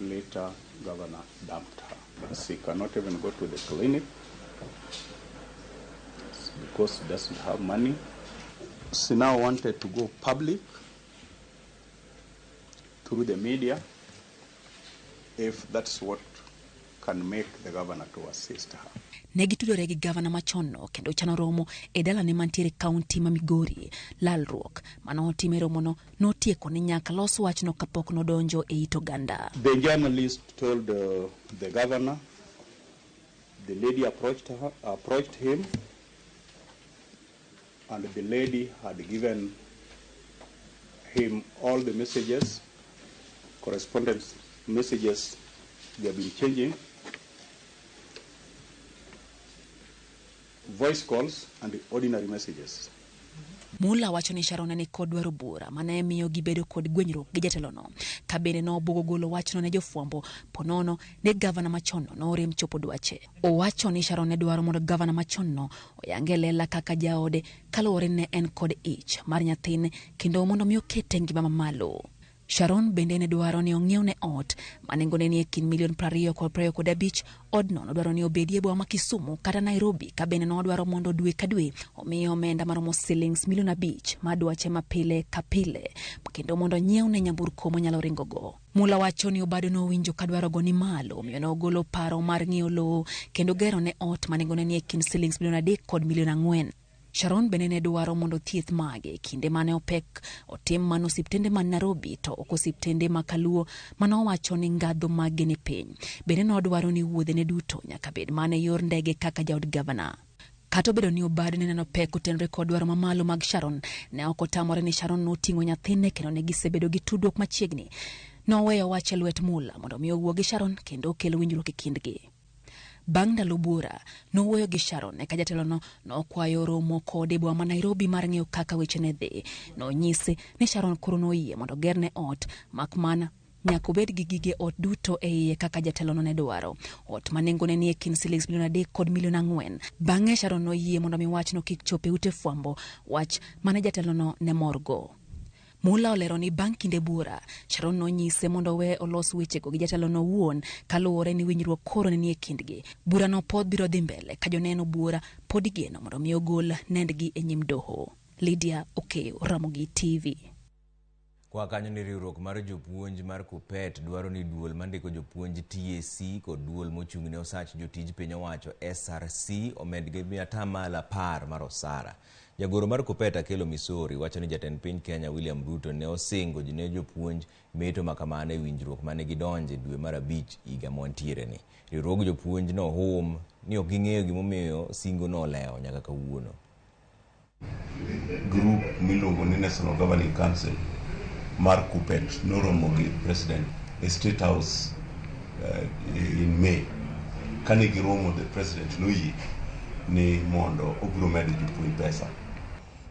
later governor dumped her. She cannot even go to the clinic because she doesn't have money. She now wanted to go public through the media if that's what can make the governor to assist her. Negitudore gi gavana machonno kendo chano romo e dalane mantiere kaunti ma Migori. Lalruok mano time romono notieko ni nyaka los wachno kapok nodonjo e it oganda. The journalist told the governor, the lady approached him, and the lady had given him all the messages correspondence messages, they have been changing. Voice calls and the ordinary messages. Mula wacho ni Sharon ne kod dwaro bura mane miyo gibedo kod gwenyruok gi jatelono. Ka bende nobugo golo wachno ne jofwambo ponono ne gavana machonno norem chopo dwache. Owacho ni Sharon ne dwaro mondo gavana machonno oyange lela kaka jaode kaluwore ne en kod ich mar nyathine kendo mondo miyo kete ngima mamalo. Sharon bende ne dwaro ni ong'iew ne ot manengone ni ekin $20,000 odno nodwaro ni obedie boma Kisumu kata Nairobi ka bende nodwaro mondo dwe ka dwe omiyo omenda maromo shillings $5,000,000 madwache mapile ka pile kendo mondo nyiew ne nyamburko monyalo ringogo. Mula wacho ni Obado nowinjo ka dwaro go ni malo omiyo nogolo paro mar ng'iewo lowo kendo gero ne ot manengone ni ekin shillings $300,000 kod $4,000,000. Sharon bende ne dwaro mondo thieth mage kinde mane opek otim mano osiptende man Nairobi to ok osiptende makaluo mano wacho ni ngadho mage ni piny. Bende nodwaro ni wuodhe ne duto nyaka bed mane yor ndege kaka jaod gavana. Kato bedo ni Obado ne neno pek otenre kod dwaro mamalo mag Sharon, ne ok otamore ni Sharon noting'o nyathine kendo ne gisebedo gi tudruok machiegni. Noweyo wach e lwet Mula mondo miyo owuo gi Sharon kendo okel winjruok e kindgi. Bang' ndalo bura, nowuoyo gi Sharon eka jatelono nokwayo romo kode boma Nairobi mar ng'eyo kaka weche ne dhi. Nonyise ni Sharon koro noyie mondo gerne ot mak mana nyaka obed gi gige ot duto e iye kaka jatelono ne dwaro. Ot manengone ni ekin shillings $300,000 kod $4,000,000. Bang'e Sharon noyie mondo mi wachno kik chope ute fwambo, wach mane jatelono ne morgo. Mula olero ni bang' kinde bura, Sharon nonyise mondo we olos wechego gi jatelono wuon kaluwore ni winjruok koro ne ni e kindgi. Bura no pod biro dhi mbele ka joneno bura pod igeno mondo mi ogol nendgi e nyim doho. Lydia Okeyo, Ramogi TV. Kwa kanyo ni riwruok mar jopuonj mar Kupet dwaro ni duol mandiko jopuonj TAC kod duol mochung' ne osach jotij piny owacho SRC omed gi 10% mar osara. Jagoro mar Kupet Akelo Misori wacho ni jatend piny Kenya William Ruto ne osingo ne jopuonj meto makamane e winjruok mane gidonje dwe mar 5 higa montiere ni. Riwruog jopuonj no hum ni ok ging'eyo gimomiyo singo no olewo nyaka kawuono. Group miluongo ni National Governing Council mar Kupet noromo gi president e State House in May. Kane giromo, the president noyie ni mondo obiro medo jopuonj pesa.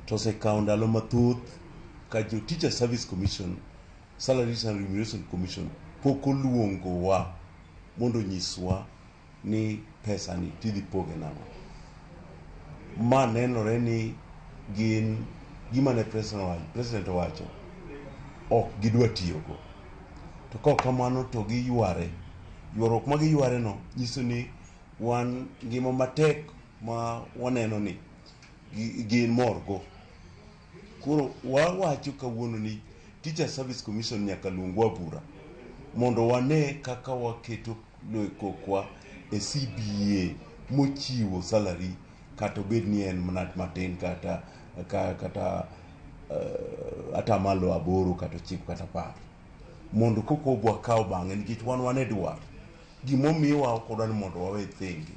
To osekawo ndalo mathoth ka jo Teacher Service Commission, Salaries and Remuneration Commission pok oluongowa mondo nyiswa ni pesa ni tidhi poge nang'o. Ma nenore ni gin gima ne president owacho ok gidwa tiyogo. To kok kamano to giyware. Ywaruok ma giyware no nyiso ni wan ngima matek ma waneno ni gin morgo. Koro wawacho kawuono ni Teacher Service Commission nyaka luongwa bura mondo wane kaka waketo kokwa e CBA mochiwo salary kata bed ni en manat matin kata atamalo 8 kata 9 kata 10 mondo koko bwa kaw bang'e nikech wan e dwar gimomiwa kodwa ni mondo wawe thengi.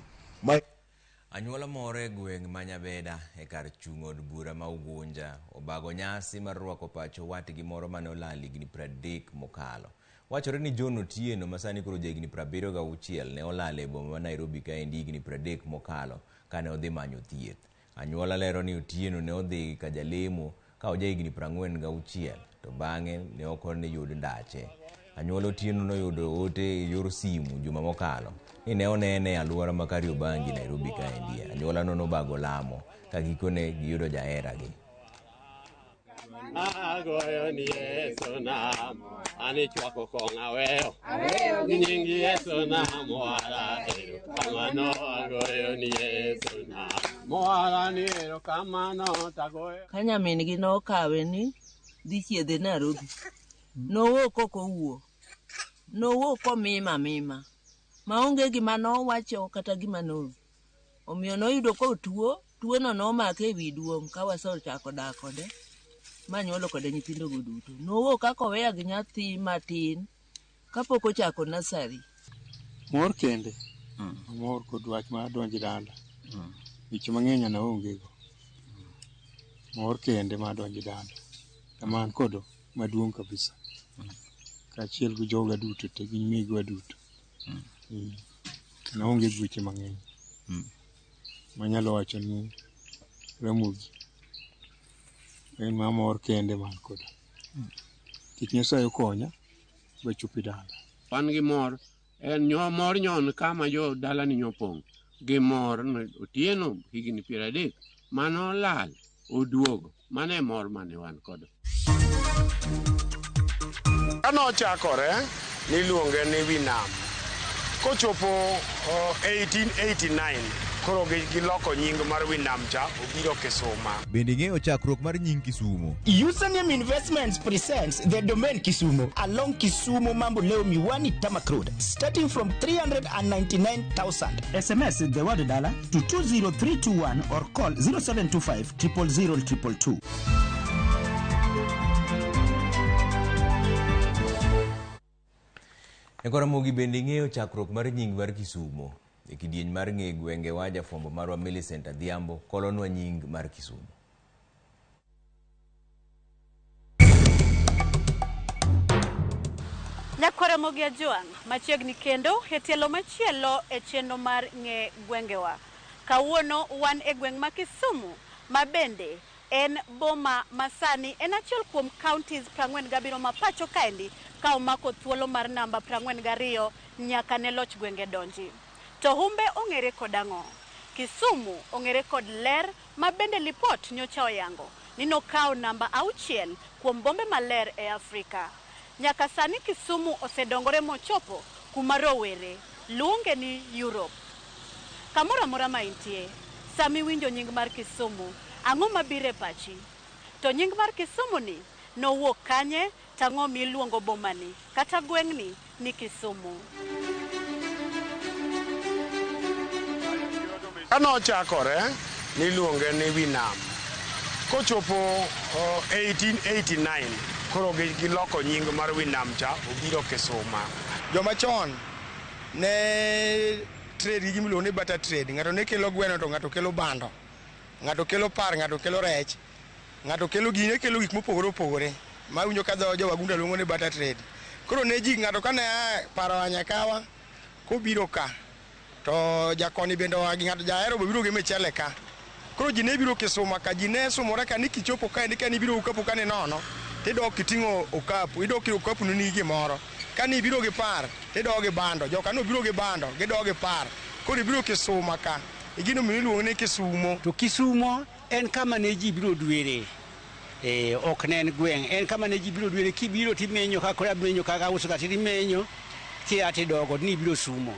Anyuola moro e gweng' ma Nyabeda e kar chung' od bura ma Ugunja obago nyasi mar rwako pacho watgi moro mane olal higni 30 mokalo. Wachore ni John Otieno masani koro higni 76 ne olal e boma ma Nairobi ka endi higni 30 mokalo kane odhi manyo thieth. Anyuola lero ni Otieno ne odhi ka jalemo ka oja higni 46 to bang'e ne ok ne yud ndache. Anyuola Otieno noyudo ote yor simu juma mokalo ni ne onene e alwora ma Kariobangi Nairobi ka endi. Anyuola no nobago lamo ka gikone giyudo jaheragi. Agoyo ni Yesu namo ani chwako konga weyo nyingi Yesu namo ala ero kamano agoyo ni Yesu namo ala ni ero kamano tagoyo. Kanyamin gi nokawe ni dhi chiedhe Nairobi. Nowuok koko wuo. Nowuok komima maonge gima nowacho kata gima no. Omiyo noyudo ko tuo no nomake ewi duong' ka wasechako dak kode. Manyuolo kode nyithindo go duto. Nowuok kako weya gi nyathi matin kapok ochako nasari. Mor kende. Mor kod wach ma donjo dala. Wich mang'eny na onge go. Mor kende ma donjo dala. Kaman kodo maduong' kabisa. kaachiel gi joga duto te gi migwa duto. Naonge weche mang'eny manyalo wacho ni Ramogi en mamor kende man koda. Tich Nyasaye okonya bachopi dala. Wan gi mor, en mor nyon kama jo dala ni nyopong'. Gi mor otieno higni 30 mano lal oduogo. Mane mor mane wan kodo. Kanochakore niluonge ni Winam. Kochopo 1889 koro giloko nying mar Winam cha obiro Kisuma. Bende ing'eyo chakruok mar nying Kisumo? Username Investments presents the domain Kisumu along Kisumu Mambo Leo Miwani Tamak Road, starting from 399,000. SMS the word dollar to 20321 or call 0725 000 222. Ramogi bende ing'eyo chakruok mar nying mar Kisumo? E kidieny mar ng'e gwenge wa jafwambo marwa Millicent Adhiambo kolonwa nying mar Kisumo. Ramogi Ajuang machiegni kendo e tielo machielo e chenro mar ng'e gwengewa. Kawuono wan e gweng' ma Kisumu ma bende en boma masani en achiel kuom counties 47 ma pacho kaendi ka omako thuolo mar namba 42 nyaka ne loch gwenge donji. To humbe ong'ere kod ang'o? Kisumu ong'ere kod ler ma bende lipot nyocha oyango ni nokawo namba 6 kuom bombe maler e Afrika. Nyaka sani Kisumu osedongore mochopo kuma rowere luonge ni Europe. Kamoro amora ma intie, sami winjo nying mar Kisumu, ang'o mabiro e pachi? To nying mar Kisumu ni nowuok kanye, tang'o miluongo bomani kata gweng'ni ni Kisumu. Kanochakore niluonge ni Winam. Kochopo 1889 koro giloko nying mar Winam cha obiro Kisuma. Joma chon ne trade gi miluongo ni barter trade. Ng'ato ne kelo gweno to ng'ato kelo bando. Ng'ato kelo par, ng'ato kelo rech. Ng'ato kelo gik mopogore opogore. Ma winjo ka jo wagunda luongo ni barter trade. Koro ne ji ng'ato kane paro anyakawa kobiro ka to jakoni bende wagi ng'ato jahero biro gi michele ka. Koro ji ne biro Kisuma ka ji ne sumore ka ni kichopo ka ni ka ni biro okapu ka ni nono tidok kiting'o okapu idok ki okapu ni gimoro ka ni biro gi par tidok gi bando joka no biro gi bando gidok gi par koro biro Kisuma ka igino miluongo ni Kisumo. To Kisumo en kama ne ji biro dwere ok ne en gweng' en kama ne ji biro dwere kibiro timenyo ka kora menyo ka uso ka timenyo ti ati dogo ni biro sumo.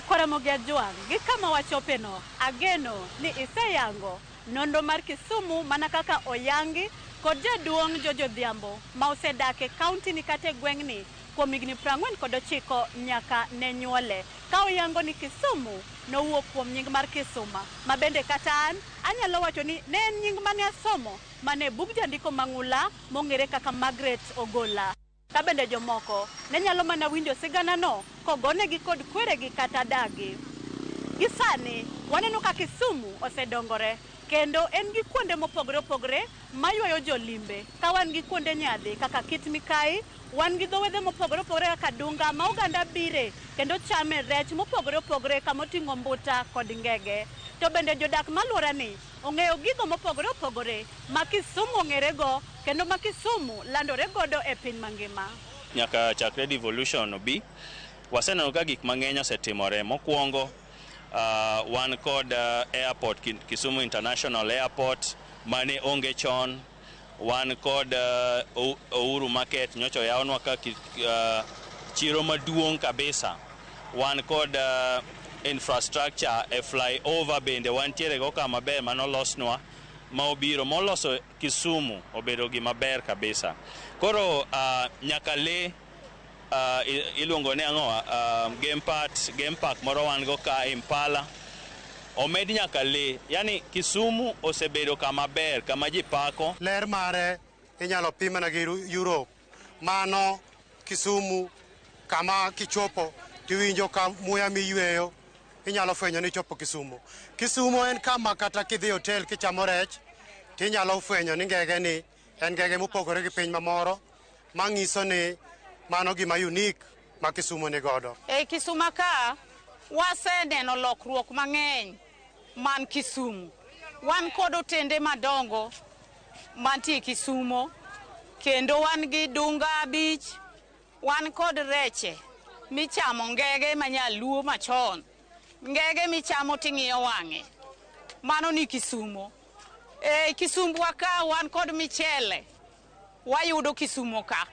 Ramogi Ajuang gi kama wachopeno ageno ni iseyango nondo mar Kisumu mana kaka oyangi kod jaduong' Jojo Dhiambo ma osedak e kaunti ni kata gweng'ni kuom higni 49 nyaka ne nyuole. Ka oyango ni Kisumu nowuok kuom nying mar Kisuma ma bende kata an anyalo wacho ni ne en nying mane asomo mane bug jandiko mang'ula mong'ere kaka Margaret Ogola. Ka bende jomoko ne nyalo mana winjo sigana no kogonegi kod kweregi kata dagi. Gisani waneno ka Kisumu osedongore kendo en gi kuonde mopogore opogore maywayo jolimbe. Ka wan gi kuonde nyadhi kaka Kit Mikai, wan gi dhowedhe mopogore opogore kaka Dunga ma oganda bire kendo chame rech mopogore opogore kamoting'o mbuta kod ngege. To bende jodak malwora ni ong'eyo gigo mopogore opogore ma Kisumu ong'ere go kendo ma Kisumu landore godo e piny mangima. Nyaka chakre devolution obi waseneno ka gik mang'eny osetimore. Mokwongo wan kod airport Kisumu International Airport mane onge chon. Wan kod Uhuru Market nyocha oyawnwa ka chiro maduong' kabisa. Wan kod infrastructure e flyover bende wantiere go kama ber manolosnwa ma obiro moloso Kisumu obedo gima ber kabisa. Koro nyaka le iluongo ni ang'o game park moro wan go ka Impala omed nyaka le. Yani Kisumu osebedo kama ber kama ji pako. Ler mare inyalo pimana gi Europe. Mano Kisumu kama kichopo tiwinjo ka muya miyweyo inyalo fwenyo ni chopo Kisumu. Kisumu en kama kata kidhi hotel kichamo rech tinyalo fwenyo ni ngege ni en gege mopogore gi piny mamoro manyiso ni mano gima unique ma Kisumu ni godo. E Kisumu ka waseneno lokruok mang'eny man Kisumu. Wan kod otende madongo mantie Kisumu, kendo wan gi dunga abich, wan kod reche michamo ngege manyaluo machon, ngege michamo ting'iyo wang'e. Mano ni Kisumu. E Kisumu ka wan kod michele, wayudo Kisumu ka.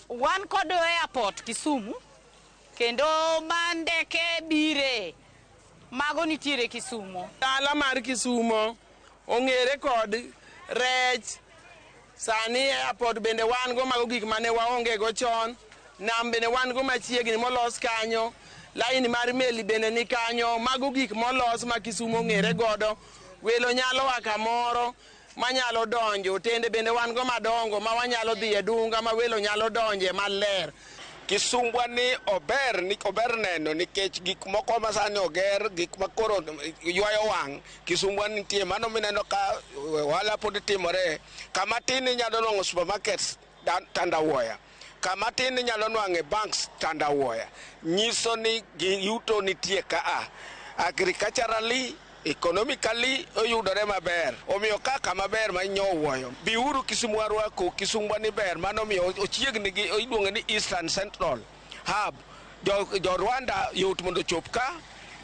Wan kod airport Kisumu, kendo mandeke bire mago nitiere Kisumu. Dala mar Kisumu ong'ere kod rech, sani airport bende wan go mago gik mane waonge go chon, nam bende wan go machiegni molos kanyo, laini mar meli bende ni kanyo, mago gik molos ma Kisumu ong'ere godo. Welo nyalo wa kamoro manyalo donjo, otende bende wan go madongo ma wanyalo dhi e dunga ma welo nyalo donje maler. Kisumbwa ni ober neno nikech gik moko masani oger, gik makoro ywayo wang'. Kisumbwa nitie mano mineno ka wala pod timore. Kama tin nyalo nwang'o supermarkets Tandawuoya, kama tin nyalo nwang'e banks Tandawuoya. Nyiso ni yuto nitie ka agriculturally, economically oyudore maber. Omiyo kaka maber ma nyowuoyo. Biuru Kisumu arwako, Kisumbwa ni ber, mano miyo ochiegni gi iluongo ni Eastern Central Hub. Jo Rwanda yot mondo chop ka,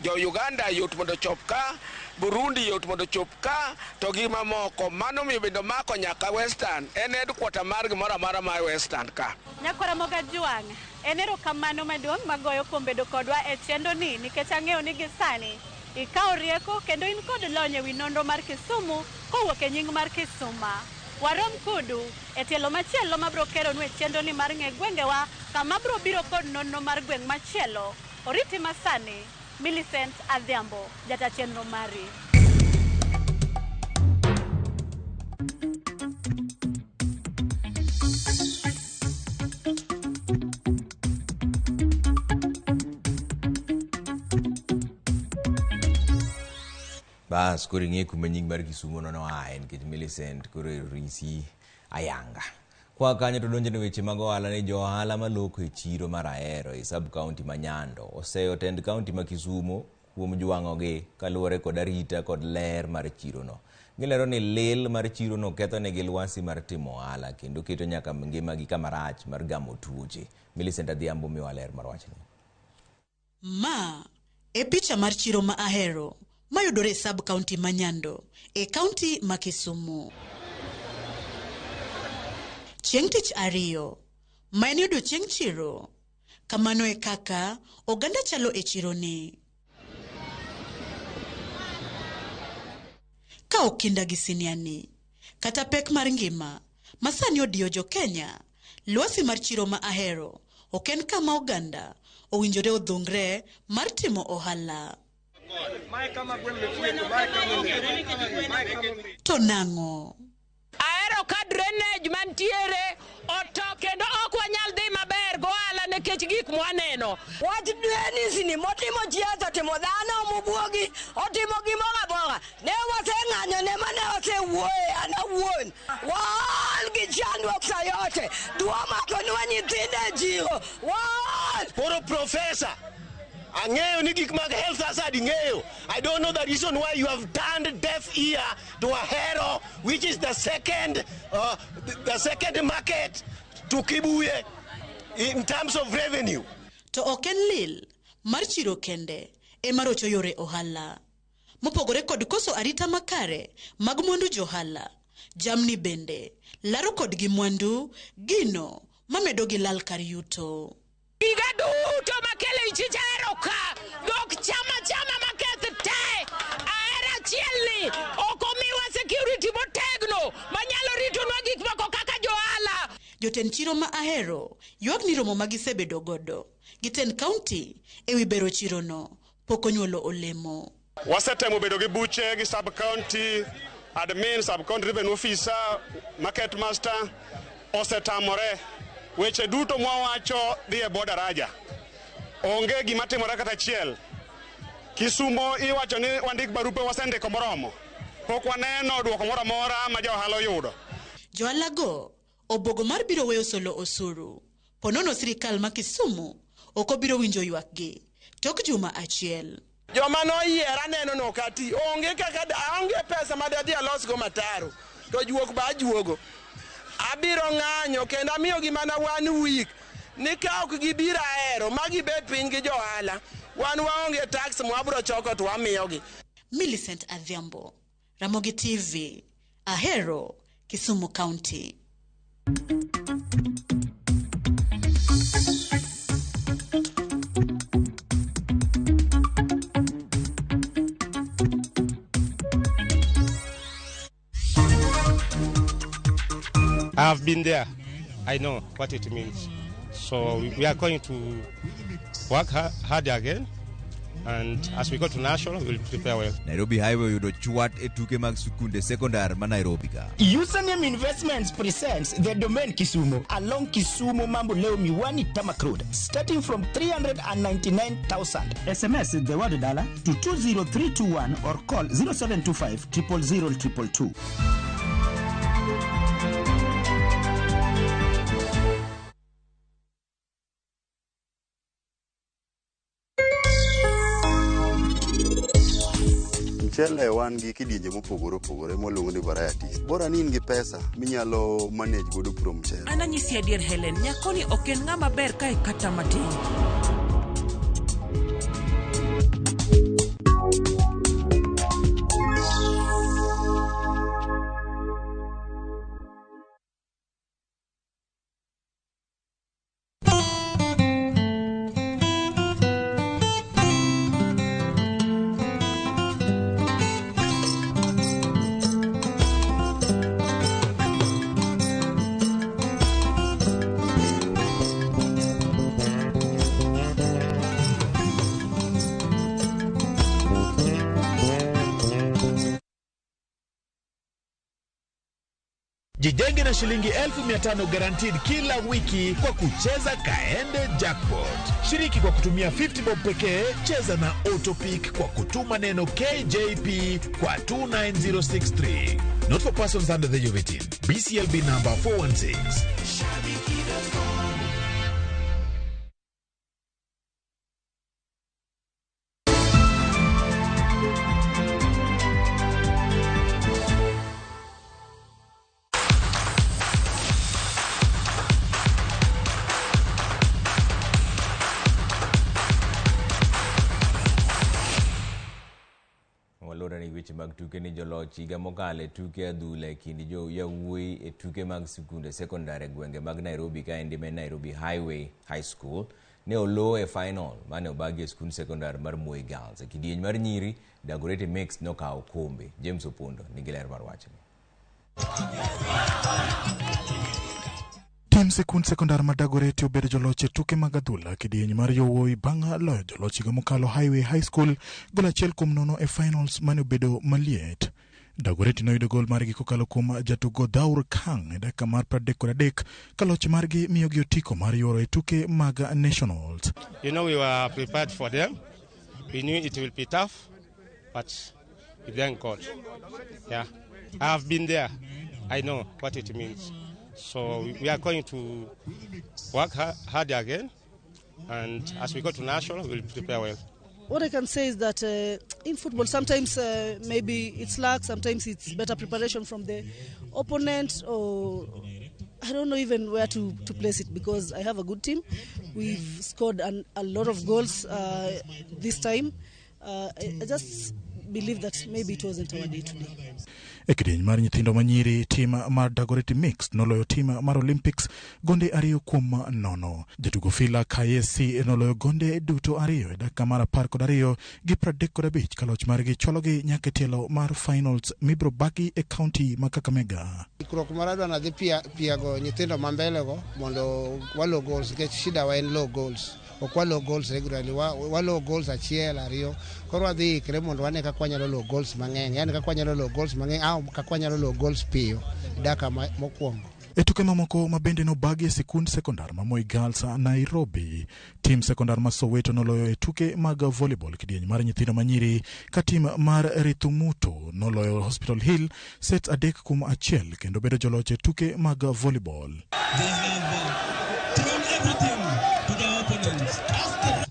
jo Uganda yot mondo chop ka, Burundi yot mondo chop ka, to gi mamoko. Mano miyo bendo mako nyaka Western, en headquarter mar gimoro amora ma Western ka. Nyakora moga juang', en erokamano maduong' magoyo kuom bedo kodwa e chendo ni nikech ang'eyo ni gisani ikawo rieko kendo in kod lony e wi nonro mar Kisumu kowuok e nying mar Kisuma. Warom kudu e tielo machielo mabro keronu e chendo ni mar ng'e gwengewa kama bro biro kod nonro mar gweng' machielo. Oriti masani, Millicent Adhiambo, jata chenro mari. Bas koro ing'e kuma nying mar Kisumu no en kit Millicent koro risi ayanga. Kwa kanyo to donjo ne weche mag ohala ne jo ohala maloko e chiro mar Ahero e sub county ma Nyando oseyo tend county ma Kisumu kuom jwang'ogi kaluwore kod arita kod ler mar chiro no. Gilero ni lil mar chiro no ketho ne gi lwasi mar timo ohala kendo keto nyaka ngimagi kama rach mar gamo tuoche. Millicent Adhiambo miwa ler mar wachni. Ma e picha mar chiro ma Ahero mayudore sub county ma Nyando e county ma Kisumu. Chieng' tich ariyo ma en odiechieng' chiro, kamano e kaka oganda chalo e chiro ni. Ka okinda gi siniani kata pek mar ngima masani odiyo jo Kenya, lwasi mar chiro ma Ahero ok en kama oganda owinjore odhungre mar timo ohala. To nang'o? Ahero ka drainage mantiere oto kendo ok wanyal dhi maber gohala nikech gik mwaneno. Wach drainage ni motimo jiaza timo dhano mobuogi otimo gimoro abora. Ne waseng'anyo ne mane wasewuoye an awuon. Wal gi chandruok sayote. Dwa makonwa nyithindo e jiro. Wal! Poro professor. Ang'eyo ni gik mag health hazard ing'eyo. I don't know the reason why you have turned deaf ear to Ahero, which is the second market to Kibuye in terms of revenue. To ok en lil mar chiro kende ema rocho yore ohala. Mopogore kod koso arita makare mag mwandu johala, jamni bende laro kod gi mwandu gino mamedo gi lal kar yuto. Giga duto makele ichich Ahero ka dok chama maketh te. Ahero achielni ok omiwa security motegno manyalo ritonwa gik moko kaka johala. Joten chiro ma Ahero ywak ni romo magisebedo godo giten county ewi bero chiro no pok onyuolo olemo. Wasetemo bedo gi buche gi sub county admin, sub county revenue officer, market master osetamore. Weche duto mwawacho dhi e boda raja. Onge gima timore kata achiel. Kisumu iwacho ni wandik barupe wasendiko moromo. Pok waneno duoko moro amora ma jo ohala oyudo. Joalago obogo mar biro weyo solo osuru. Ponono sirikal ma Kisumu ok obiro winjo ywakgi tok juma achiel. Joma noyiera neno no kati onge kaka onge pesa ma dadi alos go mataro to juok ba juogo. Abiro ng'anyo kendo amiyo gi mana 1 week ni ka ok gibiro aero magi bet piny gi johala wan waonge tax mwabro choko to wamiyogi. Millicent Adhiambo, Ramogi TV, Ahero, Kisumu County. I've been there. I know what it means. So we are going to work hard again. And as we go to national, we'll prepare well. Nairobi Highway yudo chwat e tuke mag sikunde sekondar ma Nairobi ka. Username Investments presents the domain Kisumu along Kisumu Mambo Leo Miwani Tamak Road, starting from 399,000. SMS the word dollar to 20321 or call 0725 000 222. Mchele wan gi kidienje mopogore opogore moluongo ni varieties. Bora ni in gi pesa minyalo manage godo puro mchele. Ananyisi adier Helen, nyakoni ok en ng'ama ber kae kata matin. Jijenge na shilingi 1,500 guaranteed kila wiki kwa kucheza Kaende Jackpot. Shiriki kwa kutumia 50 bob pekee, cheza na Autopic kwa kutuma neno KJP kwa 29063. Not for persons under the age of 18. BCLB number 416. Walora ni weche mag tuke ni joloch higa mokalo tuke adhula e kind jo yawuoyi e tuke mag sikunde sekondari gwenge mag Nairobi ka endime Nairobi Highway High School ne olo e final mane obagi e skund sekondari mar Moi Girls. E kidieny mar nyiri Dagoretti Mix nokawo kombe. James Opondo nigi ler mar wachni. Tim sekund sekondar ma Dagoretti obedo joloch e tuke mag adhula kidieny mar yowuoyi bang' loyo joloch higa mokalo Highway High School gol 1-0 e finals mane obedo maliet. Dagoretti noyudo gol margi kokalo kuom jatugo Daur Kang e dakika mar 33 ka loch margi miyogi otiko mar yuoro e tuke mag nationals. You know, we were prepared for them. We knew it will be tough, but we thank God. Yeah, I have been there. I know what it means. So we are going to work hard again, and as we go to national, we'll prepare well. What I can say is that in football, sometimes maybe it's luck, sometimes it's better preparation from the opponent, or I don't know even where to place it, because I have a good team. We've scored a lot of goals this time. I just believe that maybe it wasn't our day today. E kidieny mar nyithindo manyiri, tim mar Dagoretti Mix noloyo tim mar Olympics gonde 2-0. Jatugo Fila Kayesi noloyo gonde duto 2 e dakika mar 12 gi 35 ka loch margi chologi nyaka tielo mar finals mibro bagi e county ma Kakamega. Ikruok maradwa na dhi piago nyithindo mambele go mondo walo goals ke shida wa en low goals. Okwalo goals regularly walo goals achiel 2 koro adhi kre mondo wane ka kwanyalo lo goals mang'eny, yani ka kwanyalo lo goals mang'eny au ka kwanyalo lo goals piyo daka mokwongo. E tuke mamoko mabende nobagi e sikund sekondar ma Moi Girls Nairobi. Tim sekondar ma Soweto noloyo e tuke mag volleyball kidieny mar nyithindo manyiri ka tim mar Rithumuto noloyo Hospital Hill sets 3-1 kendo bedo joloch e tuke mag volleyball.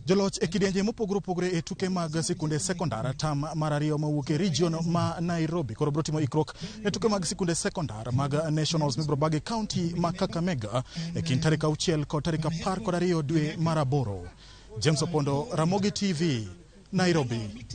Joloch e kidienje mopogore e tuke mag sikunde sekondar tam mar ariyo mawuok e region ma Nairobi koro bro timo ikrok e tuke mag sikunde sekondar mag nationals mibro bagi county ma Kakamega e kind tarik 6 kod tarik 12 dwe mar 8. James Opondo, Ramogi TV, Nairobi.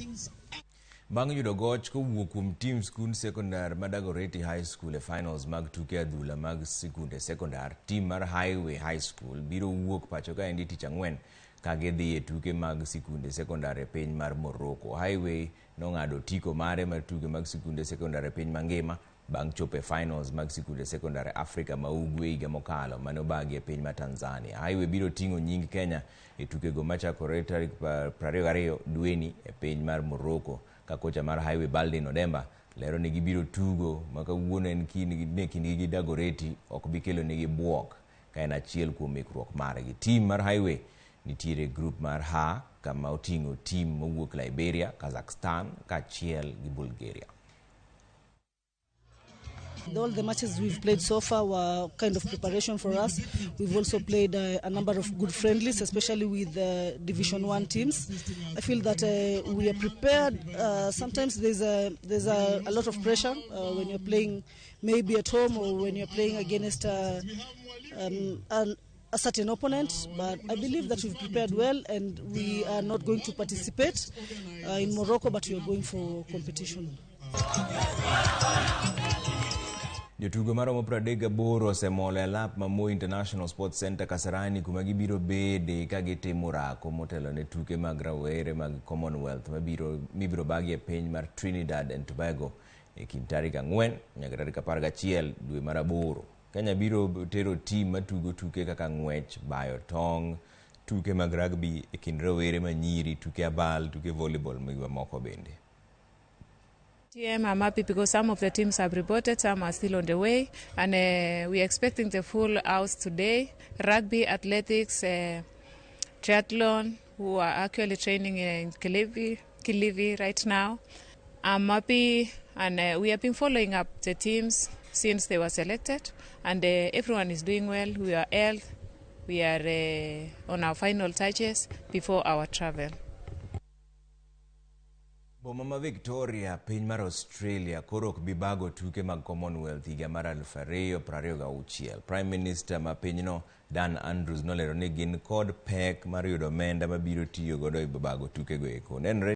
Bang' yudo goch kowuok kuom tim skund sekondar ma Dagoretti High School e finals mag tuke adhula mag sikunde sekondar, tim mar Highway High School biro wuok pacho ka endi tich ang'wen ka gidhi e tuke mag sikunde sekondar e piny mar Morocco. Highway nong'ado tiko mare mar tuke mag sikunde sekondar e piny mangima bang' chopo e finals mag sikunde sekondar e Afrika ma Ugwe higa mokalo mane obagi e piny ma Tanzania. Highway biro ting'o nying Kenya e tukego machakore tarik 22 dweni e piny mar Morocco ka kocha mar Highway Baldin Odemba lero ni gibiro tugo maka wuono en kindgi gi Dagoretti ok bi kelo negi buok ka en achiel kuom ikruok margi. Tim mar Highway nitiere grup mar H kama oting'o tim mowuok Liberia, Kazakhstan kaachiel gi Bulgaria. All the matches we've played so far were kind of preparation for us. We've also played a number of good friendlies, especially with Division 1 teams. I feel that we are prepared. Sometimes there's a lot of pressure when you're playing maybe at home or when you're playing against a certain opponent, but I believe that we've prepared well and we are not going to participate in Morocco, but we are going for competition. Jotugo maromo 38 osemol e lap ma Moi International Sports Center Kasarani kuma gibiro bede ka gitimo rako motelo ne tuke mag rawere mag Commonwealth mibiro bagi e piny mar Trinidad and Tobago e kind tarik 4 nyaka tarik 11 dwe mar 8. Kenya biro tero tim matugo tuke kaka ng'wech, bayo tong, tuke mag rugby e kind rawere manyiri, tuke abal, tuke volleyball moko bende. I'm happy because some of the teams have reported, some are still on the way, and we're expecting the full house today. Rugby, athletics, triathlon, who are actually training in Kilifi right now. I'm happy, and we have been following up the teams since they were selected, and everyone is doing well. We are health. We are on our final touches before our travel. Boma Victoria, piny mar Australia, koro ok bibago tuke mag Commonwealth higa mar 2026. Prime Minister ma pinyno Dan Andrews nolero ni gin kod pek mar yudo omenda mabiro tiyo godo e bago tukego eko.